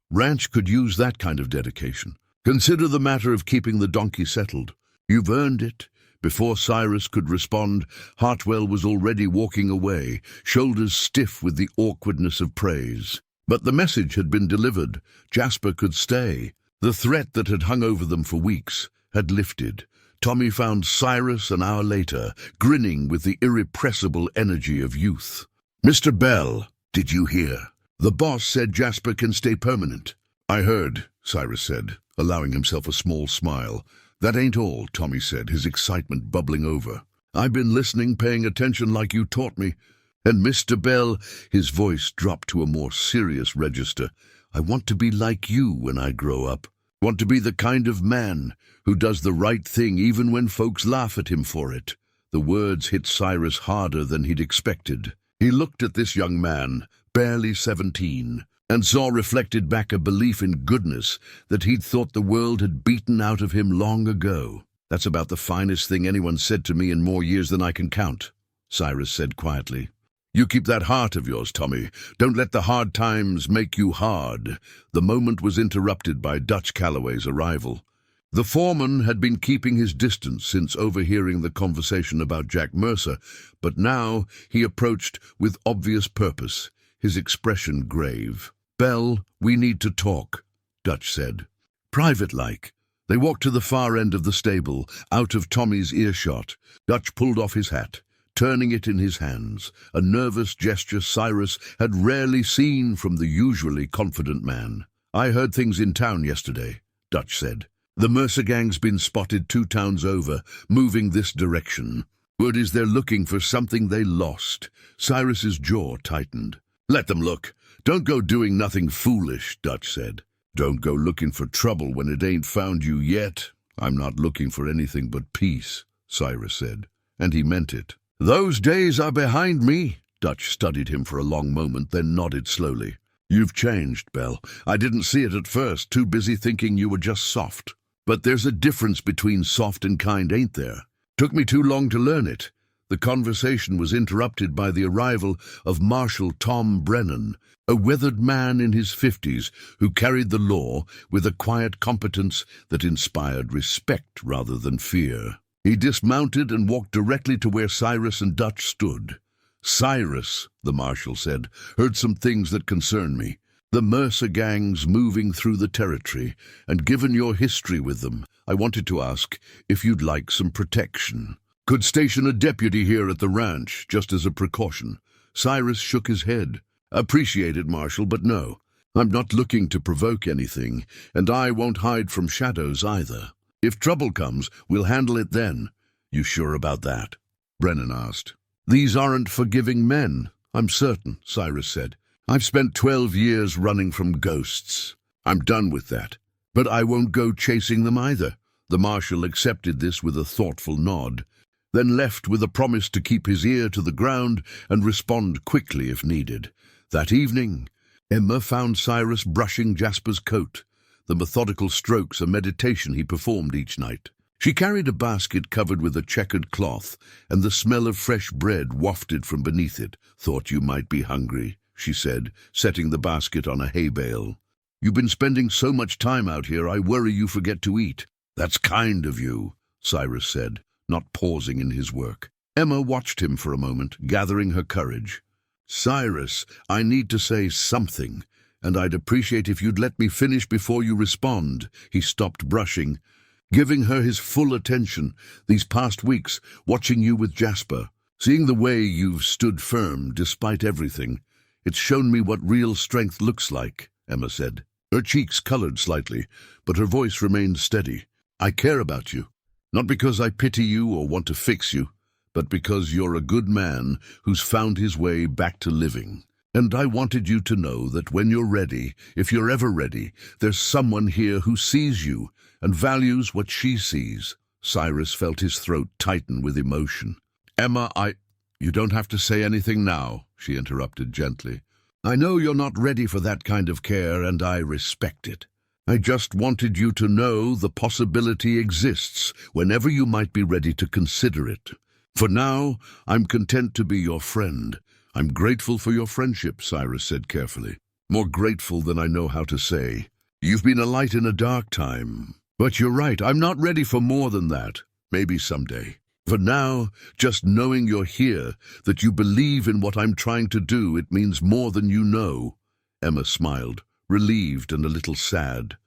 "Ranch could use that kind of dedication. Consider the matter of keeping the donkey settled. You've earned it." Before Cyrus could respond, Hartwell was already walking away, shoulders stiff with the awkwardness of praise. But the message had been delivered. Jasper could stay. The threat that had hung over them for weeks had lifted. Tommy found Cyrus an hour later, grinning with the irrepressible energy of youth. "Mr. Bell, did you hear? The boss said Jasper can stay permanent." "I heard," Cyrus said, allowing himself a small smile. "That ain't all," Tommy said, his excitement bubbling over. "I've been listening, paying attention like you taught me. And Mr. Bell," his voice dropped to a more serious register, "I want to be like you when I grow up. Want to be the kind of man who does the right thing even when folks laugh at him for it." The words hit Cyrus harder than he'd expected. He looked at this young man, barely 17, and saw reflected back a belief in goodness that he'd thought the world had beaten out of him long ago. "That's about the finest thing anyone said to me in more years than I can count," Cyrus said quietly. "You keep that heart of yours, Tommy. Don't let the hard times make you hard." The moment was interrupted by Dutch Calloway's arrival. The foreman had been keeping his distance since overhearing the conversation about Jack Mercer, but now he approached with obvious purpose, his expression grave. "Bell, we need to talk," Dutch said. "Private-like." They walked to the far end of the stable, out of Tommy's earshot. Dutch pulled off his hat, turning it in his hands, a nervous gesture Cyrus had rarely seen from the usually confident man. "I heard things in town yesterday," Dutch said. "The Mercer gang's been spotted 2 towns over, moving this direction. Word is they're looking for something they lost." Cyrus's jaw tightened. "Let them look. Don't go doing nothing foolish," Dutch said. "Don't go looking for trouble when it ain't found you yet." "I'm not looking for anything but peace," Cyrus said, and he meant it. "Those days are behind me." Dutch studied him for a long moment, then nodded slowly. "You've changed, Bell. I didn't see it at first, too busy thinking you were just soft." But there's a difference between soft and kind, ain't there? Took me too long to learn it. The conversation was interrupted by the arrival of Marshal Tom Brennan, a weathered man in his 50s who carried the law with a quiet competence that inspired respect rather than fear. He dismounted and walked directly to where Cyrus and Dutch stood. "Cyrus," the marshal said, "heard some things that concern me. The Mercer gang's moving through the territory, and given your history with them, I wanted to ask if you'd like some protection. Could station a deputy here at the ranch, just as a precaution." Cyrus shook his head. "Appreciate it, Marshal, but no. I'm not looking to provoke anything, and I won't hide from shadows either. If trouble comes, we'll handle it then." "You sure about that?" Brennan asked. "These aren't forgiving men, I'm certain," Cyrus said. "I've spent 12 years running from ghosts. I'm done with that. But I won't go chasing them either." The marshal accepted this with a thoughtful nod, then left with a promise to keep his ear to the ground and respond quickly if needed. That evening, Emma found Cyrus brushing Jasper's coat, the methodical strokes a meditation he performed each night. She carried a basket covered with a checkered cloth, and the smell of fresh bread wafted from beneath it. "Thought you might be hungry," she said, setting the basket on a hay bale. "You've been spending so much time out here, I worry you forget to eat." "That's kind of you," Cyrus said, not pausing in his work. Emma watched him for a moment, gathering her courage. "Cyrus, I need to say something, and I'd appreciate if you'd let me finish before you respond." He stopped brushing, giving her his full attention. "These past weeks, watching you with Jasper, seeing the way you've stood firm despite everything, it's shown me what real strength looks like," Emma said. Her cheeks colored slightly, but her voice remained steady. "I care about you, not because I pity you or want to fix you, but because you're a good man who's found his way back to living. And I wanted you to know that when you're ready, if you're ever ready, there's someone here who sees you and values what she sees." Cyrus felt his throat tighten with emotion. "Emma, You don't have to say anything now," she interrupted gently. "I know you're not ready for that kind of care, and I respect it. I just wanted you to know the possibility exists whenever you might be ready to consider it. For now, I'm content to be your friend." "I'm grateful for your friendship," Cyrus said carefully. "More grateful than I know how to say. You've been a light in a dark time. But you're right, I'm not ready for more than that. Maybe someday. For now, just knowing you're here, that you believe in what I'm trying to do, it means more than you know." Emma smiled, relieved and a little sad,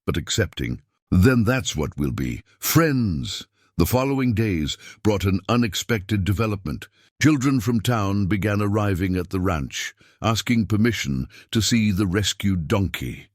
but accepting. "Then that's what we'll be, friends." The following days brought an unexpected development. Children from town began arriving at the ranch, asking permission to see the rescued donkey.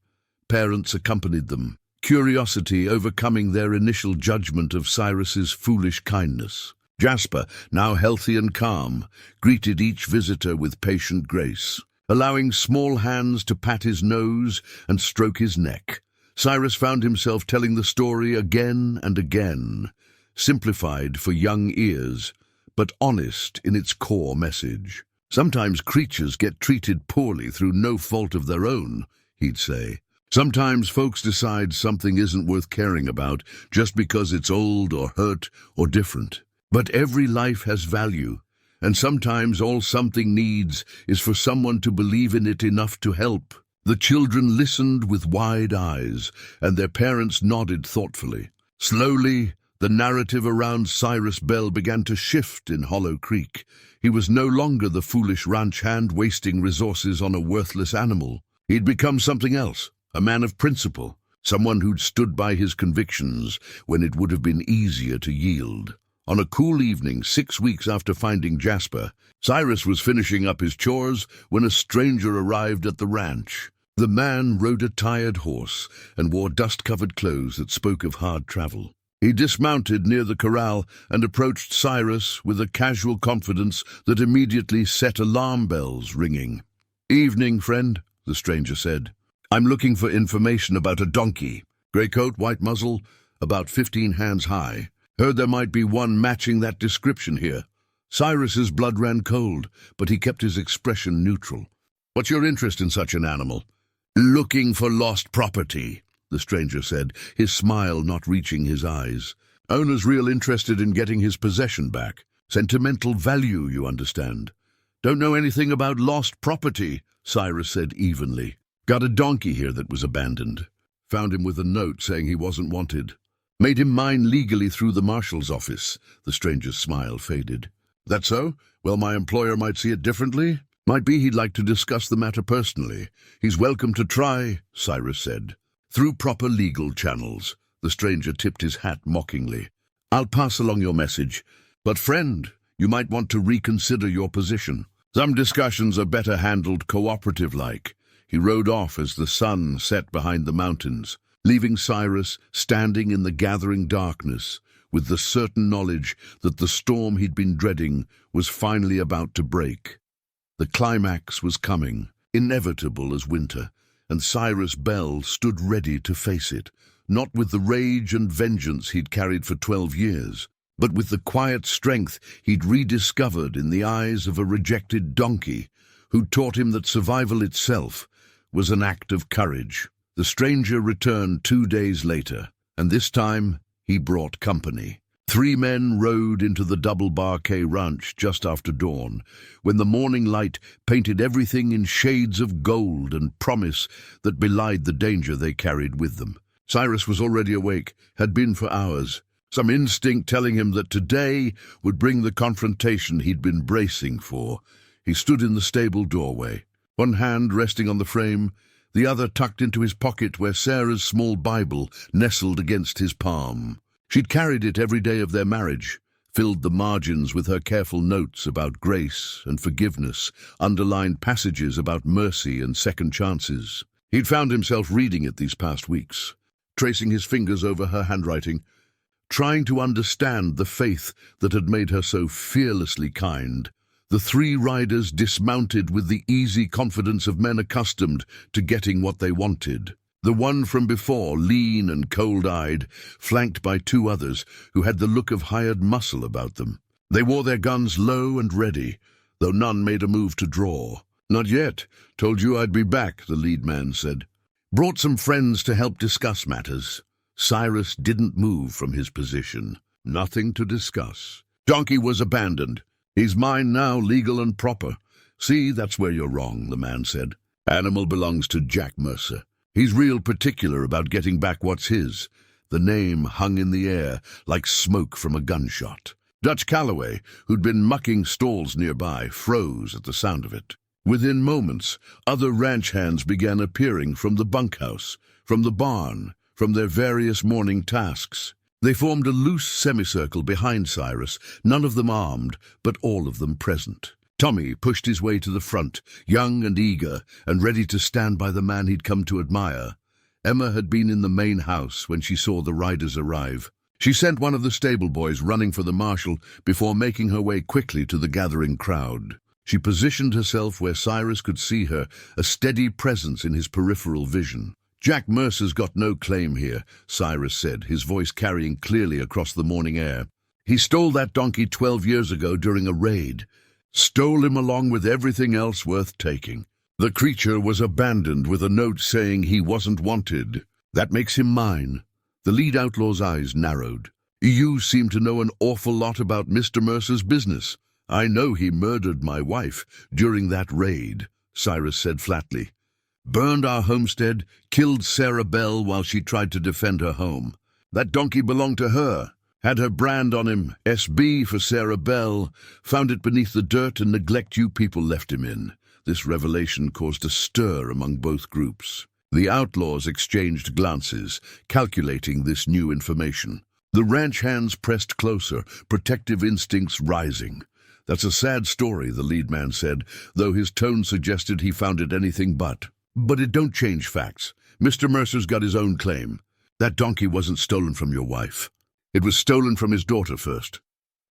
Parents accompanied them, curiosity overcoming their initial judgment of Cyrus's foolish kindness. Jasper, now healthy and calm, greeted each visitor with patient grace, allowing small hands to pat his nose and stroke his neck. Cyrus found himself telling the story again and again, simplified for young ears, but honest in its core message. "Sometimes creatures get treated poorly through no fault of their own," he'd say. "Sometimes folks decide something isn't worth caring about just because it's old or hurt or different. But every life has value, and sometimes all something needs is for someone to believe in it enough to help." The children listened with wide eyes, and their parents nodded thoughtfully. Slowly, the narrative around Cyrus Bell began to shift in Hollow Creek. He was no longer the foolish ranch hand wasting resources on a worthless animal. He'd become something else, a man of principle, someone who'd stood by his convictions when it would have been easier to yield. On a cool evening, 6 weeks after finding Jasper, Cyrus was finishing up his chores when a stranger arrived at the ranch. The man rode a tired horse and wore dust-covered clothes that spoke of hard travel. He dismounted near the corral and approached Cyrus with a casual confidence that immediately set alarm bells ringing. "Evening, friend," the stranger said. "I'm looking for information about a donkey. Grey coat, white muzzle, about 15 hands high. Heard there might be one matching that description here." Cyrus's blood ran cold, but he kept his expression neutral. "What's your interest in such an animal?" "Looking for lost property," the stranger said, his smile not reaching his eyes. Owner's real interested in getting his possession back. Sentimental value, you understand. Don't know anything about lost property, Cyrus said evenly. Got a donkey here that was abandoned. Found him with a note saying he wasn't wanted. Made him mine legally through the marshal's office. The stranger's smile faded. That so? Well, my employer might see it differently. Might be he'd like to discuss the matter personally. He's welcome to try, Cyrus said. Through proper legal channels. The stranger tipped his hat mockingly. I'll pass along your message. But friend, you might want to reconsider your position. Some discussions are better handled cooperative-like. He rode off as the sun set behind the mountains, leaving Cyrus standing in the gathering darkness with the certain knowledge that the storm he'd been dreading was finally about to break. The climax was coming, inevitable as winter, and Cyrus Bell stood ready to face it, not with the rage and vengeance he'd carried for 12 years, but with the quiet strength he'd rediscovered in the eyes of a rejected donkey who'd taught him that survival itself was an act of courage. The stranger returned 2 days later, and this time he brought company. 3 men rode into the Double Bar K ranch just after dawn, when the morning light painted everything in shades of gold and promise that belied the danger they carried with them. Cyrus was already awake, had been for hours, some instinct telling him that today would bring the confrontation he'd been bracing for. He stood in the stable doorway, one hand resting on the frame, the other tucked into his pocket where Sarah's small Bible nestled against his palm. She'd carried it every day of their marriage, filled the margins with her careful notes about grace and forgiveness, underlined passages about mercy and second chances. He'd found himself reading it these past weeks, tracing his fingers over her handwriting, trying to understand the faith that had made her so fearlessly kind. The 3 riders dismounted with the easy confidence of men accustomed to getting what they wanted. The one from before, lean and cold-eyed, flanked by 2 others who had the look of hired muscle about them. They wore their guns low and ready, though none made a move to draw. Not yet. Told you I'd be back, the lead man said. Brought some friends to help discuss matters. Cyrus didn't move from his position. Nothing to discuss. Donkey was abandoned. He's mine now, legal and proper. See, that's where you're wrong, the man said. Animal belongs to Jack Mercer. He's real particular about getting back what's his. The name hung in the air like smoke from a gunshot. Dutch Calloway, who'd been mucking stalls nearby, froze at the sound of it. Within moments, other ranch hands began appearing from the bunkhouse, from the barn, from their various morning tasks. They formed a loose semicircle behind Cyrus, none of them armed, but all of them present. Tommy pushed his way to the front, young and eager, and ready to stand by the man he'd come to admire. Emma had been in the main house when she saw the riders arrive. She sent one of the stable boys running for the marshal before making her way quickly to the gathering crowd. She positioned herself where Cyrus could see her, a steady presence in his peripheral vision. Jack Mercer's got no claim here, Cyrus said, his voice carrying clearly across the morning air. He stole that donkey 12 years ago during a raid. Stole him along with everything else worth taking. The creature was abandoned with a note saying he wasn't wanted. That makes him mine. The lead outlaw's eyes narrowed. You seem to know an awful lot about Mr. Mercer's business. I know he murdered my wife during that raid, Cyrus said flatly. Burned our homestead, killed Sarah Bell while she tried to defend her home. That donkey belonged to her. Had her brand on him, SB for Sarah Bell, found it beneath the dirt and neglect you people left him in. This revelation caused a stir among both groups. The outlaws exchanged glances, calculating this new information. The ranch hands pressed closer, protective instincts rising. That's a sad story, the lead man said, though his tone suggested he found it anything but. But it don't change facts. Mr. Mercer's got his own claim. That donkey wasn't stolen from your wife. It was stolen from his daughter first.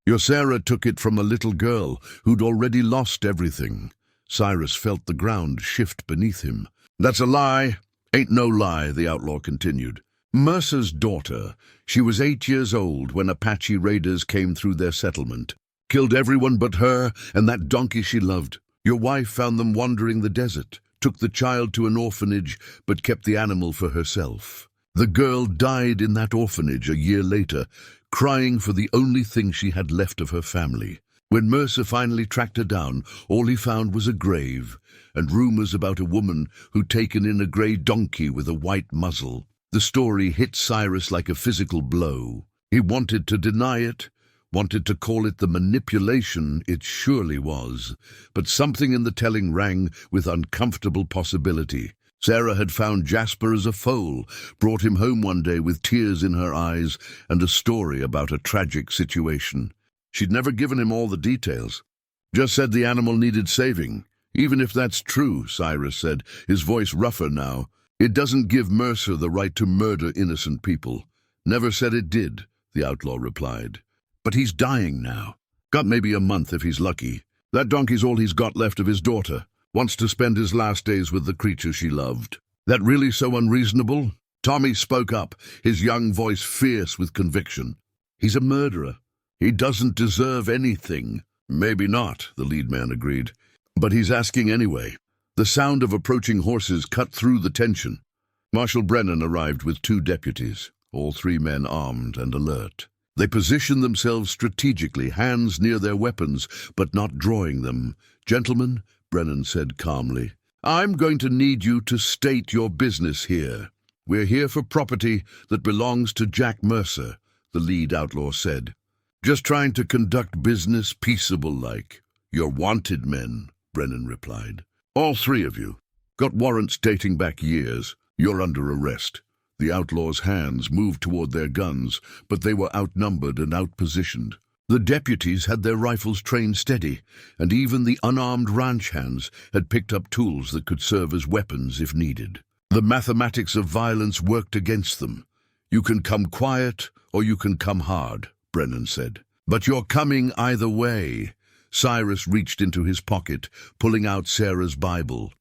Your Sarah took it from a little girl who'd already lost everything. Cyrus felt the ground shift beneath him. That's a lie. Ain't no lie, the outlaw continued. Mercer's daughter. She was 8 years old when Apache raiders came through their settlement. Killed everyone but her and that donkey she loved. Your wife found them wandering the desert, took the child to an orphanage, but kept the animal for herself. The girl died in that orphanage a year later, crying for the only thing she had left of her family. When Mercer finally tracked her down, all he found was a grave and rumors about a woman who'd taken in a grey donkey with a white muzzle. The story hit Cyrus like a physical blow. He wanted to deny it, wanted to call it the manipulation it surely was, but something in the telling rang with uncomfortable possibility. Sarah had found Jasper as a foal, brought him home one day with tears in her eyes and a story about a tragic situation. She'd never given him all the details, just said the animal needed saving. Even if that's true, Cyrus said, his voice rougher now, it doesn't give Mercer the right to murder innocent people. Never said it did, the outlaw replied. But he's dying now. Got maybe a month if he's lucky. That donkey's all he's got left of his daughter. Wants to spend his last days with the creature she loved. That really so unreasonable? Tommy spoke up, his young voice fierce with conviction. He's a murderer. He doesn't deserve anything. Maybe not, the lead man agreed. But he's asking anyway. The sound of approaching horses cut through the tension. Marshal Brennan arrived with 2 deputies, all 3 men armed and alert. They positioned themselves strategically, hands near their weapons, but not drawing them. Gentlemen, Brennan said calmly, I'm going to need you to state your business here. We're here for property that belongs to Jack Mercer, the lead outlaw said. Just trying to conduct business peaceable-like. You're wanted men, Brennan replied. All 3 of you. Got warrants dating back years. You're under arrest. The outlaws' hands moved toward their guns, but they were outnumbered and outpositioned. The deputies had their rifles trained steady, and even the unarmed ranch hands had picked up tools that could serve as weapons if needed. The mathematics of violence worked against them. You can come quiet or you can come hard, Brennan said. But you're coming either way. Cyrus reached into his pocket, pulling out Sarah's Bible.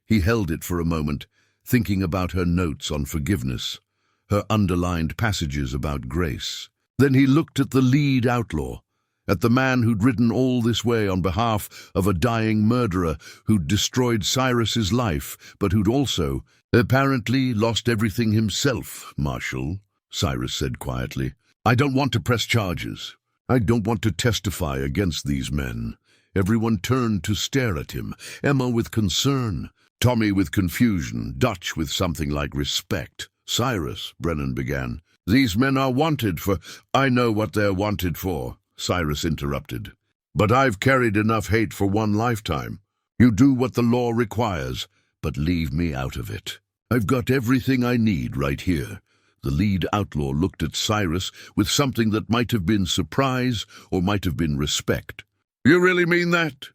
He held it for a moment, thinking about her notes on forgiveness, her underlined passages about grace. Then he looked at the lead outlaw, at the man who'd ridden all this way on behalf of a dying murderer who'd destroyed Cyrus's life, but who'd also, apparently, lost everything himself, Marshal, Cyrus said quietly. I don't want to press charges. I don't want to testify against these men. Everyone turned to stare at him, Emma with concern, Tommy with confusion, Dutch with something like respect. Cyrus, Brennan began, these men are wanted for— I know what they're wanted for, Cyrus interrupted. But I've carried enough hate for one lifetime. You do what the law requires, but leave me out of it. I've got everything I need right here. The lead outlaw looked at Cyrus with something that might have been surprise or might have been respect. You really mean that?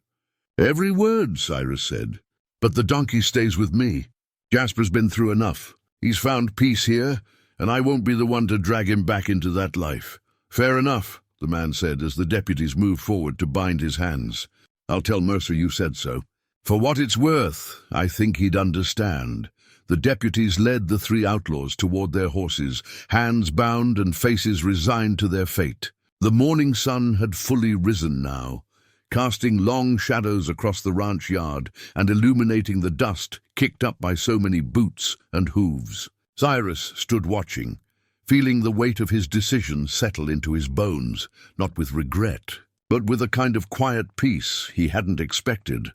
Every word, Cyrus said. But the donkey stays with me. Jasper's been through enough. He's found peace here, and I won't be the one to drag him back into that life. Fair enough, the man said as the deputies moved forward to bind his hands. I'll tell Mercer you said so. For what it's worth, I think he'd understand. The deputies led the 3 outlaws toward their horses, hands bound and faces resigned to their fate. The morning sun had fully risen now, casting long shadows across the ranch yard and illuminating the dust kicked up by so many boots and hooves. Cyrus stood watching, feeling the weight of his decision settle into his bones, not with regret, but with a kind of quiet peace he hadn't expected.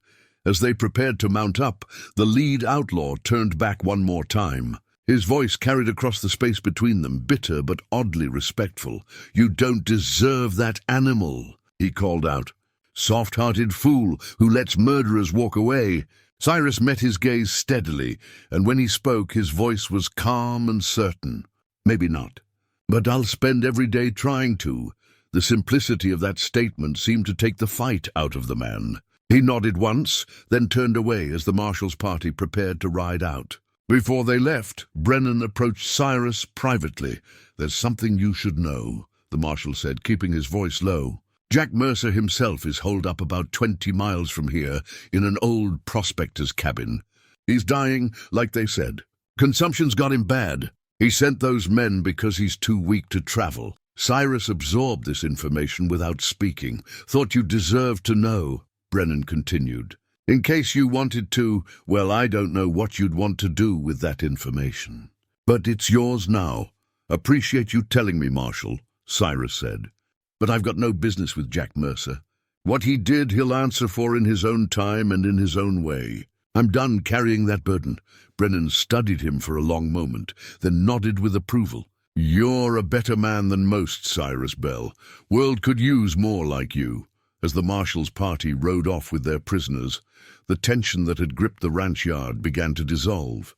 As they prepared to mount up, the lead outlaw turned back one more time. His voice carried across the space between them, bitter but oddly respectful. You don't deserve that animal, he called out. Soft-hearted fool who lets murderers walk away. Cyrus met his gaze steadily, and when he spoke, his voice was calm and certain. Maybe not, but I'll spend every day trying to. The simplicity of that statement seemed to take the fight out of the man. He nodded once, then turned away as the marshal's party prepared to ride out. Before they left, Brennan approached Cyrus privately. There's something you should know, the marshal said, keeping his voice low. Jack Mercer himself is holed up about 20 miles from here in an old prospector's cabin. He's dying, like they said. Consumption's got him bad. He sent those men because he's too weak to travel. Cyrus absorbed this information without speaking. Thought you deserved to know, Brennan continued. In case you wanted to, well, I don't know what you'd want to do with that information. But it's yours now. Appreciate you telling me, Marshal, Cyrus said. But I've got no business with Jack Mercer. What he did, he'll answer for in his own time and in his own way. I'm done carrying that burden. Brennan studied him for a long moment, then nodded with approval. You're a better man than most, Cyrus Bell. World could use more like you. As the Marshal's party rode off with their prisoners, the tension that had gripped the ranch yard began to dissolve.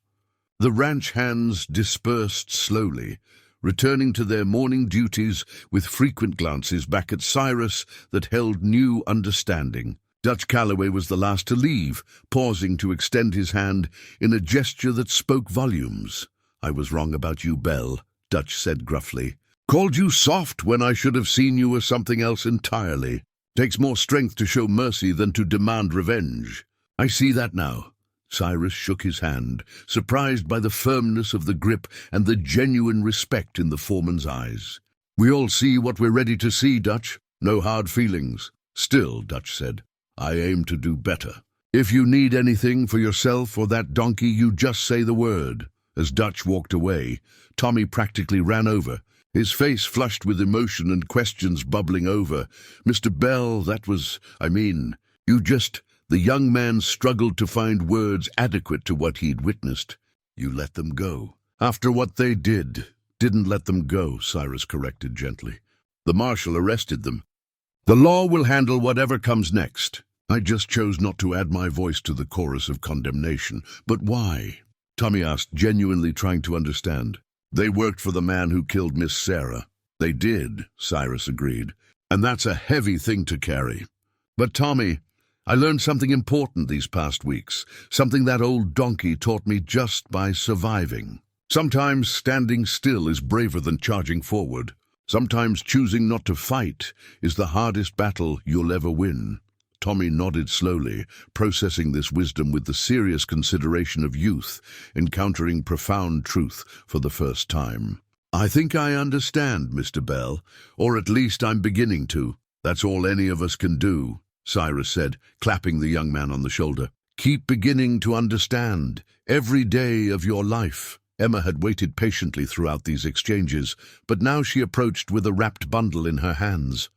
The ranch hands dispersed slowly, returning to their morning duties with frequent glances back at Cyrus that held new understanding. Dutch Calloway was the last to leave, pausing to extend his hand in a gesture that spoke volumes. I was wrong about you, Bell, Dutch said gruffly. Called you soft when I should have seen you as something else entirely. Takes more strength to show mercy than to demand revenge. I see that now. Cyrus shook his hand, surprised by the firmness of the grip and the genuine respect in the foreman's eyes. We all see what we're ready to see, Dutch. No hard feelings. Still, Dutch said, I aim to do better. If you need anything for yourself or that donkey, you just say the word. As Dutch walked away, Tommy practically ran over, his face flushed with emotion and questions bubbling over. Mr. Bell, The young man struggled to find words adequate to what he'd witnessed. You let them go. After what they didn't let them go, Cyrus corrected gently. The marshal arrested them. The law will handle whatever comes next. I just chose not to add my voice to the chorus of condemnation. But why? Tommy asked, genuinely trying to understand. They worked for the man who killed Miss Sarah. They did, Cyrus agreed. And that's a heavy thing to carry. But Tommy, I learned something important these past weeks, something that old donkey taught me just by surviving. Sometimes standing still is braver than charging forward. Sometimes choosing not to fight is the hardest battle you'll ever win. Tommy nodded slowly, processing this wisdom with the serious consideration of youth, encountering profound truth for the first time. I think I understand, Mr. Bell, or at least I'm beginning to. That's all any of us can do, Cyrus said, clapping the young man on the shoulder. Keep beginning to understand every day of your life. Emma had waited patiently throughout these exchanges, but now she approached with a wrapped bundle in her hands.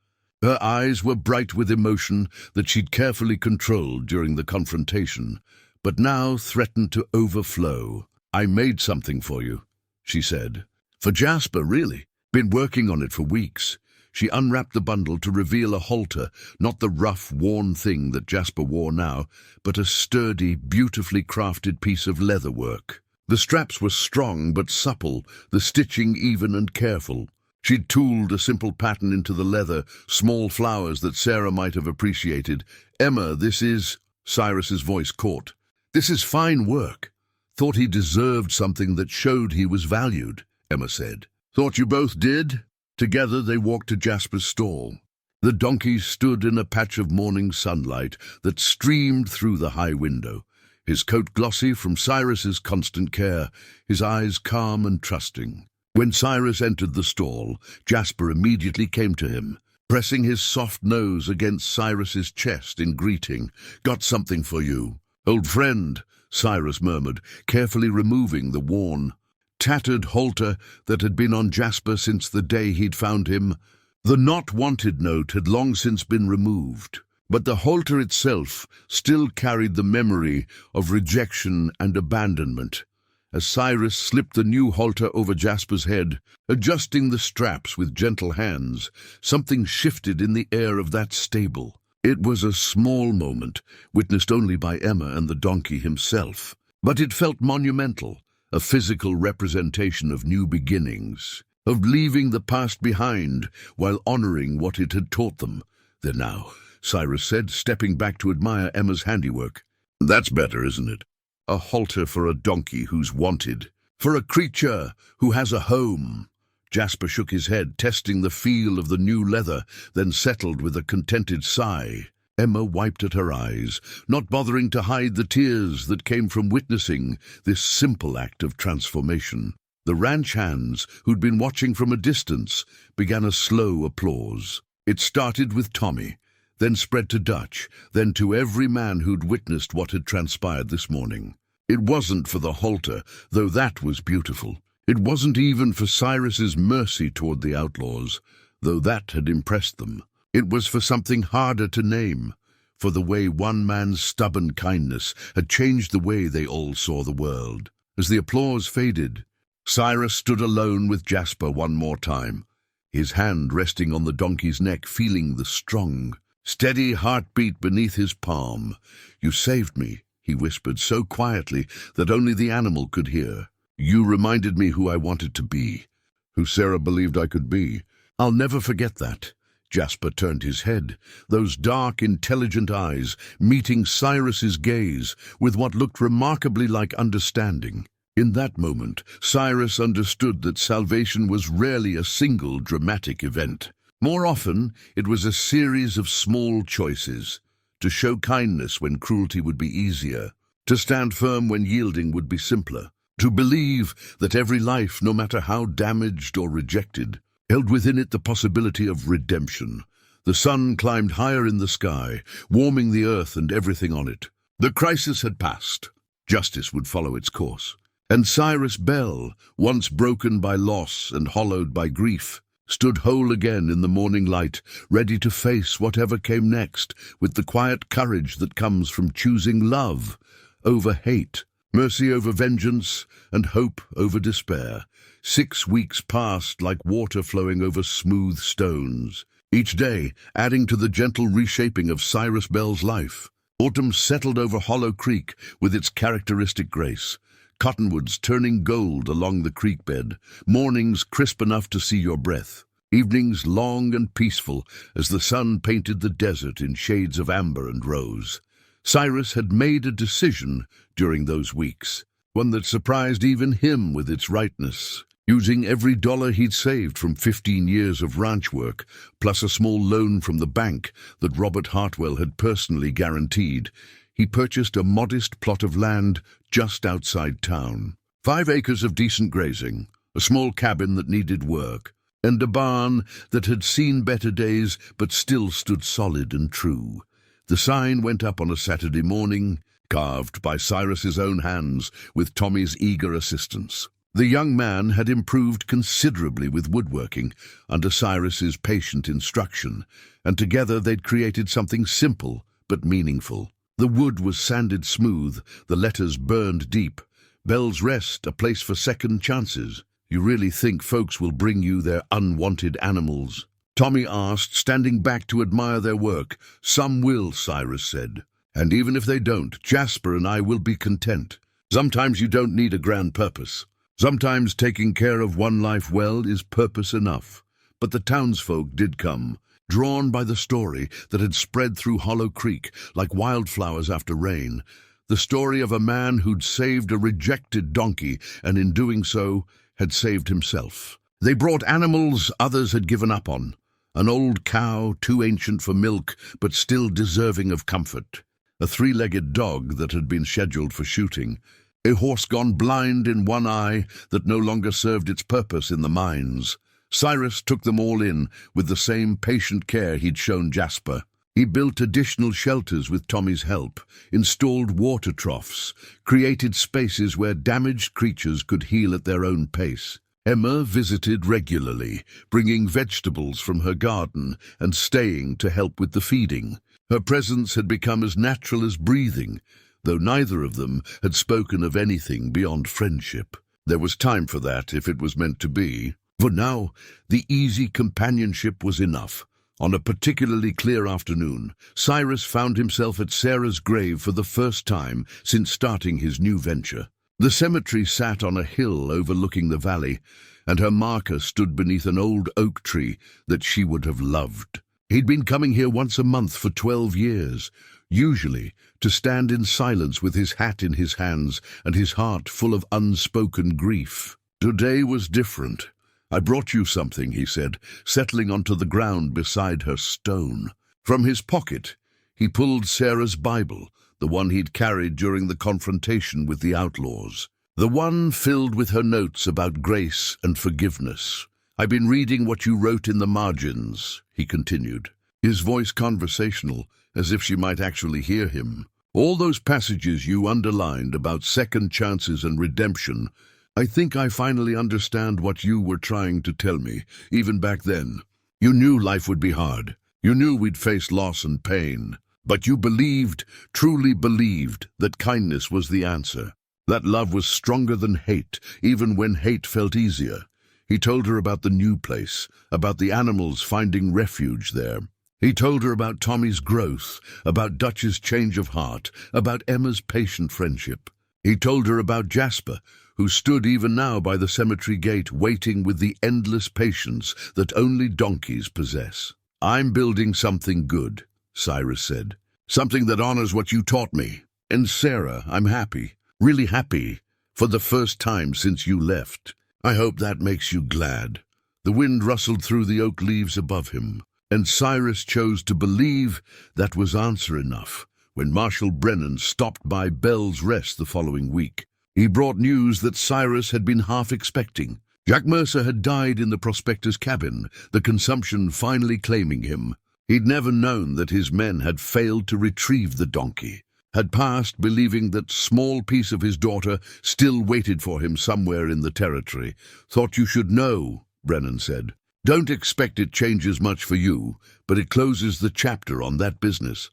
Her eyes were bright with emotion that she'd carefully controlled during the confrontation, but now threatened to overflow. I made something for you, she said. For Jasper, really. Been working on it for weeks. She unwrapped the bundle to reveal a halter, not the rough, worn thing that Jasper wore now, but a sturdy, beautifully crafted piece of leather work. The straps were strong but supple, the stitching even and careful. She'd tooled a simple pattern into the leather, small flowers that Sarah might have appreciated. Emma, this is... Cyrus's voice caught. This is fine work. Thought he deserved something that showed he was valued, Emma said. Thought you both did? Together they walked to Jasper's stall. The donkey stood in a patch of morning sunlight that streamed through the high window, his coat glossy from Cyrus's constant care, his eyes calm and trusting. When Cyrus entered the stall, Jasper immediately came to him, pressing his soft nose against Cyrus's chest in greeting. Got something for you. Old friend, Cyrus murmured, carefully removing the worn, tattered halter that had been on Jasper since the day he'd found him. The not wanted note had long since been removed, but the halter itself still carried the memory of rejection and abandonment. As Cyrus slipped the new halter over Jasper's head, adjusting the straps with gentle hands, something shifted in the air of that stable. It was a small moment, witnessed only by Emma and the donkey himself, but it felt monumental, a physical representation of new beginnings, of leaving the past behind while honoring what it had taught them. There now, Cyrus said, stepping back to admire Emma's handiwork. That's better, isn't it? A halter for a donkey who's wanted, for a creature who has a home. Jasper shook his head, testing the feel of the new leather, then settled with a contented sigh. Emma wiped at her eyes, not bothering to hide the tears that came from witnessing this simple act of transformation. The ranch hands, who'd been watching from a distance, began a slow applause. It started with Tommy, then spread to Dutch, then to every man who'd witnessed what had transpired this morning. It wasn't for the halter, though that was beautiful. It wasn't even for Cyrus's mercy toward the outlaws, though that had impressed them. It was for something harder to name, for the way one man's stubborn kindness had changed the way they all saw the world. As the applause faded, Cyrus stood alone with Jasper one more time, his hand resting on the donkey's neck, feeling the strong, steady heartbeat beneath his palm. "You saved me," he whispered so quietly that only the animal could hear. "You reminded me who I wanted to be, who Sarah believed I could be. I'll never forget that." Jasper turned his head, those dark, intelligent eyes meeting Cyrus's gaze with what looked remarkably like understanding. In that moment, Cyrus understood that salvation was rarely a single dramatic event. More often, it was a series of small choices: to show kindness when cruelty would be easier, to stand firm when yielding would be simpler, to believe that every life, no matter how damaged or rejected, held within it the possibility of redemption. The sun climbed higher in the sky, warming the earth and everything on it. The crisis had passed. Justice would follow its course. And Cyrus Bell, once broken by loss and hollowed by grief, stood whole again in the morning light, ready to face whatever came next, with the quiet courage that comes from choosing love over hate, mercy over vengeance, and hope over despair. 6 weeks passed like water flowing over smooth stones, each day adding to the gentle reshaping of Cyrus Bell's life. Autumn settled over Hollow Creek with its characteristic grace, cottonwoods turning gold along the creek bed, mornings crisp enough to see your breath, evenings long and peaceful as the sun painted the desert in shades of amber and rose. Cyrus had made a decision during those weeks, one that surprised even him with its rightness. Using every dollar he'd saved from 15 years of ranch work, plus a small loan from the bank that Robert Hartwell had personally guaranteed, he purchased a modest plot of land just outside town. 5 acres of decent grazing, a small cabin that needed work, and a barn that had seen better days but still stood solid and true. The sign went up on a Saturday morning, carved by Cyrus's own hands with Tommy's eager assistance. The young man had improved considerably with woodworking under Cyrus's patient instruction, and together they'd created something simple but meaningful. The wood was sanded smooth, the letters burned deep. Bell's Rest, a place for second chances. "You really think folks will bring you their unwanted animals?" Tommy asked, standing back to admire their work. "Some will," Cyrus said. "And even if they don't, Jasper and I will be content. Sometimes you don't need a grand purpose. Sometimes taking care of one life well is purpose enough." But the townsfolk did come, drawn by the story that had spread through Hollow Creek like wildflowers after rain. The story of a man who'd saved a rejected donkey and in doing so had saved himself. They brought animals others had given up on. An old cow, too ancient for milk but still deserving of comfort. A 3-legged dog that had been scheduled for shooting. A horse gone blind in one eye that no longer served its purpose in the mines. Cyrus took them all in with the same patient care he'd shown Jasper. He built additional shelters with Tommy's help, installed water troughs, created spaces where damaged creatures could heal at their own pace. Emma visited regularly, bringing vegetables from her garden and staying to help with the feeding. Her presence had become as natural as breathing, though neither of them had spoken of anything beyond friendship. There was time for that if it was meant to be. For now, the easy companionship was enough. On a particularly clear afternoon, Cyrus found himself at Sarah's grave for the first time since starting his new venture. The cemetery sat on a hill overlooking the valley, and her marker stood beneath an old oak tree that she would have loved. He'd been coming here once a month for 12 years, usually to stand in silence with his hat in his hands and his heart full of unspoken grief. Today was different. "I brought you something," he said, settling onto the ground beside her stone. From his pocket, he pulled Sarah's Bible, the one he'd carried during the confrontation with the outlaws. The one filled with her notes about grace and forgiveness. "I've been reading what you wrote in the margins," he continued, his voice conversational, as if she might actually hear him. "All those passages you underlined about second chances and redemption, I think I finally understand what you were trying to tell me, even back then. You knew life would be hard. You knew we'd face loss and pain. But you believed, truly believed, that kindness was the answer. That love was stronger than hate, even when hate felt easier. He told her about the new place, about the animals finding refuge there. He told her about Tommy's growth, about Dutch's change of heart, about Emma's patient friendship. He told her about Jasper, who stood even now by the cemetery gate waiting with the endless patience that only donkeys possess. I'm building something good, Cyrus said. Something that honors what you taught me. And Sarah, I'm happy, really happy, for the first time since you left. I hope that makes you glad. The wind rustled through the oak leaves above him, and Cyrus chose to believe that was answer enough when Marshal Brennan stopped by Bell's Rest the following week. He brought news that Cyrus had been half expecting. Jack Mercer had died in the prospector's cabin, the consumption finally claiming him. He'd never known that his men had failed to retrieve the donkey, had passed believing that small piece of his daughter still waited for him somewhere in the territory. Thought you should know, Brennan said. Don't expect it changes much for you, but it closes the chapter on that business.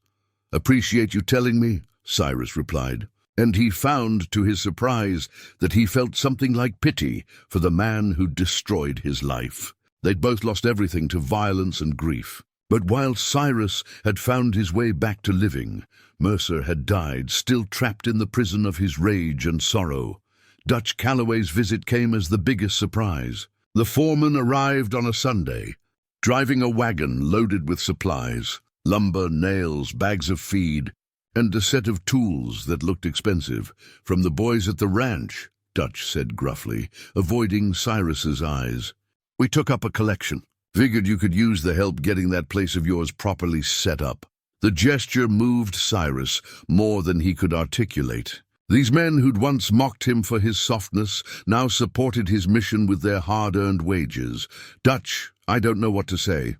Appreciate you telling me, Cyrus replied. And he found, to his surprise, that he felt something like pity for the man who'd destroyed his life. They'd both lost everything to violence and grief. But while Cyrus had found his way back to living, Mercer had died, still trapped in the prison of his rage and sorrow. Dutch Calloway's visit came as the biggest surprise. The foreman arrived on a Sunday, driving a wagon loaded with supplies, lumber, nails, bags of feed, and a set of tools that looked expensive. From the boys at the ranch, Dutch said gruffly, avoiding Cyrus's eyes. We took up a collection. Figured you could use the help getting that place of yours properly set up. The gesture moved Cyrus more than he could articulate. These men who'd once mocked him for his softness now supported his mission with their hard-earned wages. Dutch, I don't know what to say.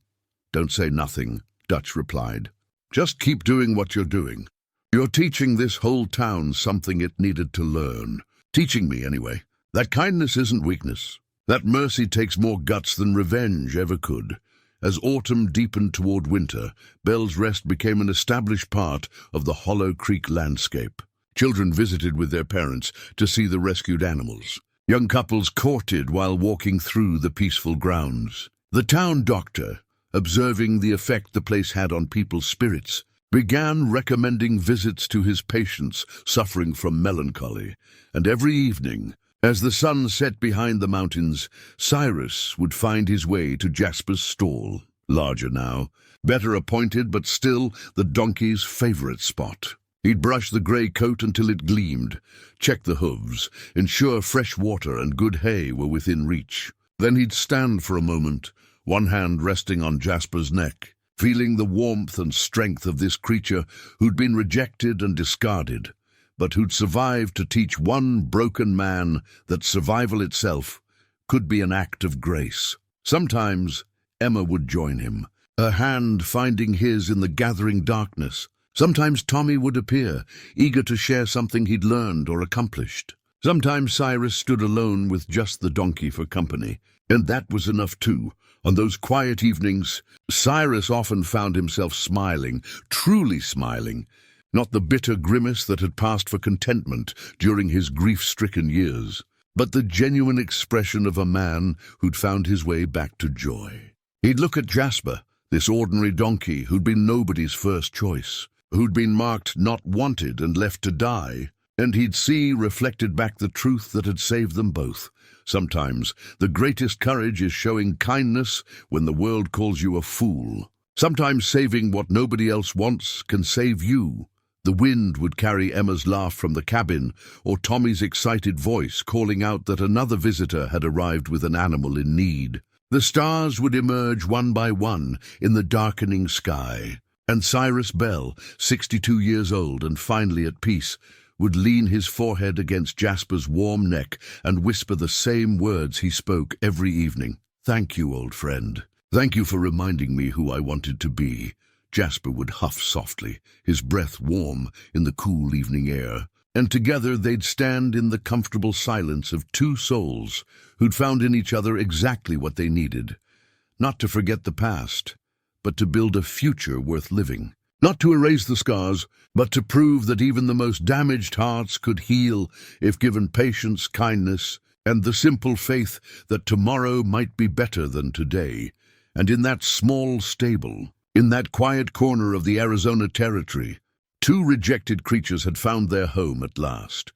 Don't say nothing, Dutch replied. Just keep doing what you're doing. You're teaching this whole town something it needed to learn. Teaching me, anyway. That kindness isn't weakness. That mercy takes more guts than revenge ever could. As autumn deepened toward winter, Bell's Rest became an established part of the Hollow Creek landscape. Children visited with their parents to see the rescued animals. Young couples courted while walking through the peaceful grounds. The town doctor, observing the effect the place had on people's spirits, began recommending visits to his patients suffering from melancholy. And every evening, as the sun set behind the mountains, Cyrus would find his way to Jasper's stall, larger now, better appointed but still the donkey's favorite spot. He'd brush the gray coat until it gleamed, check the hooves, ensure fresh water and good hay were within reach. Then he'd stand for a moment, one hand resting on Jasper's neck, feeling the warmth and strength of this creature who'd been rejected and discarded, but who'd survived to teach one broken man that survival itself could be an act of grace. Sometimes Emma would join him, her hand finding his in the gathering darkness. Sometimes Tommy would appear, eager to share something he'd learned or accomplished. Sometimes Cyrus stood alone with just the donkey for company, and that was enough too. On those quiet evenings, Cyrus often found himself smiling, truly smiling, not the bitter grimace that had passed for contentment during his grief-stricken years, but the genuine expression of a man who'd found his way back to joy. He'd look at Jasper, this ordinary donkey who'd been nobody's first choice, who'd been marked not wanted and left to die, and he'd see reflected back the truth that had saved them both. Sometimes the greatest courage is showing kindness when the world calls you a fool. Sometimes saving what nobody else wants can save you. The wind would carry Emma's laugh from the cabin, or Tommy's excited voice calling out that another visitor had arrived with an animal in need. The stars would emerge one by one in the darkening sky, and Cyrus Bell, 62 years old and finally at peace, would lean his forehead against Jasper's warm neck and whisper the same words he spoke every evening. "Thank you, old friend. Thank you for reminding me who I wanted to be." Jasper would huff softly, his breath warm in the cool evening air. and together they'd stand in the comfortable silence of two souls who'd found in each other exactly what they needed. Not to forget the past, but to build a future worth living. Not to erase the scars, but to prove that even the most damaged hearts could heal if given patience, kindness, and the simple faith that tomorrow might be better than today. And in that small stable, in that quiet corner of the Arizona Territory, two rejected creatures had found their home at last.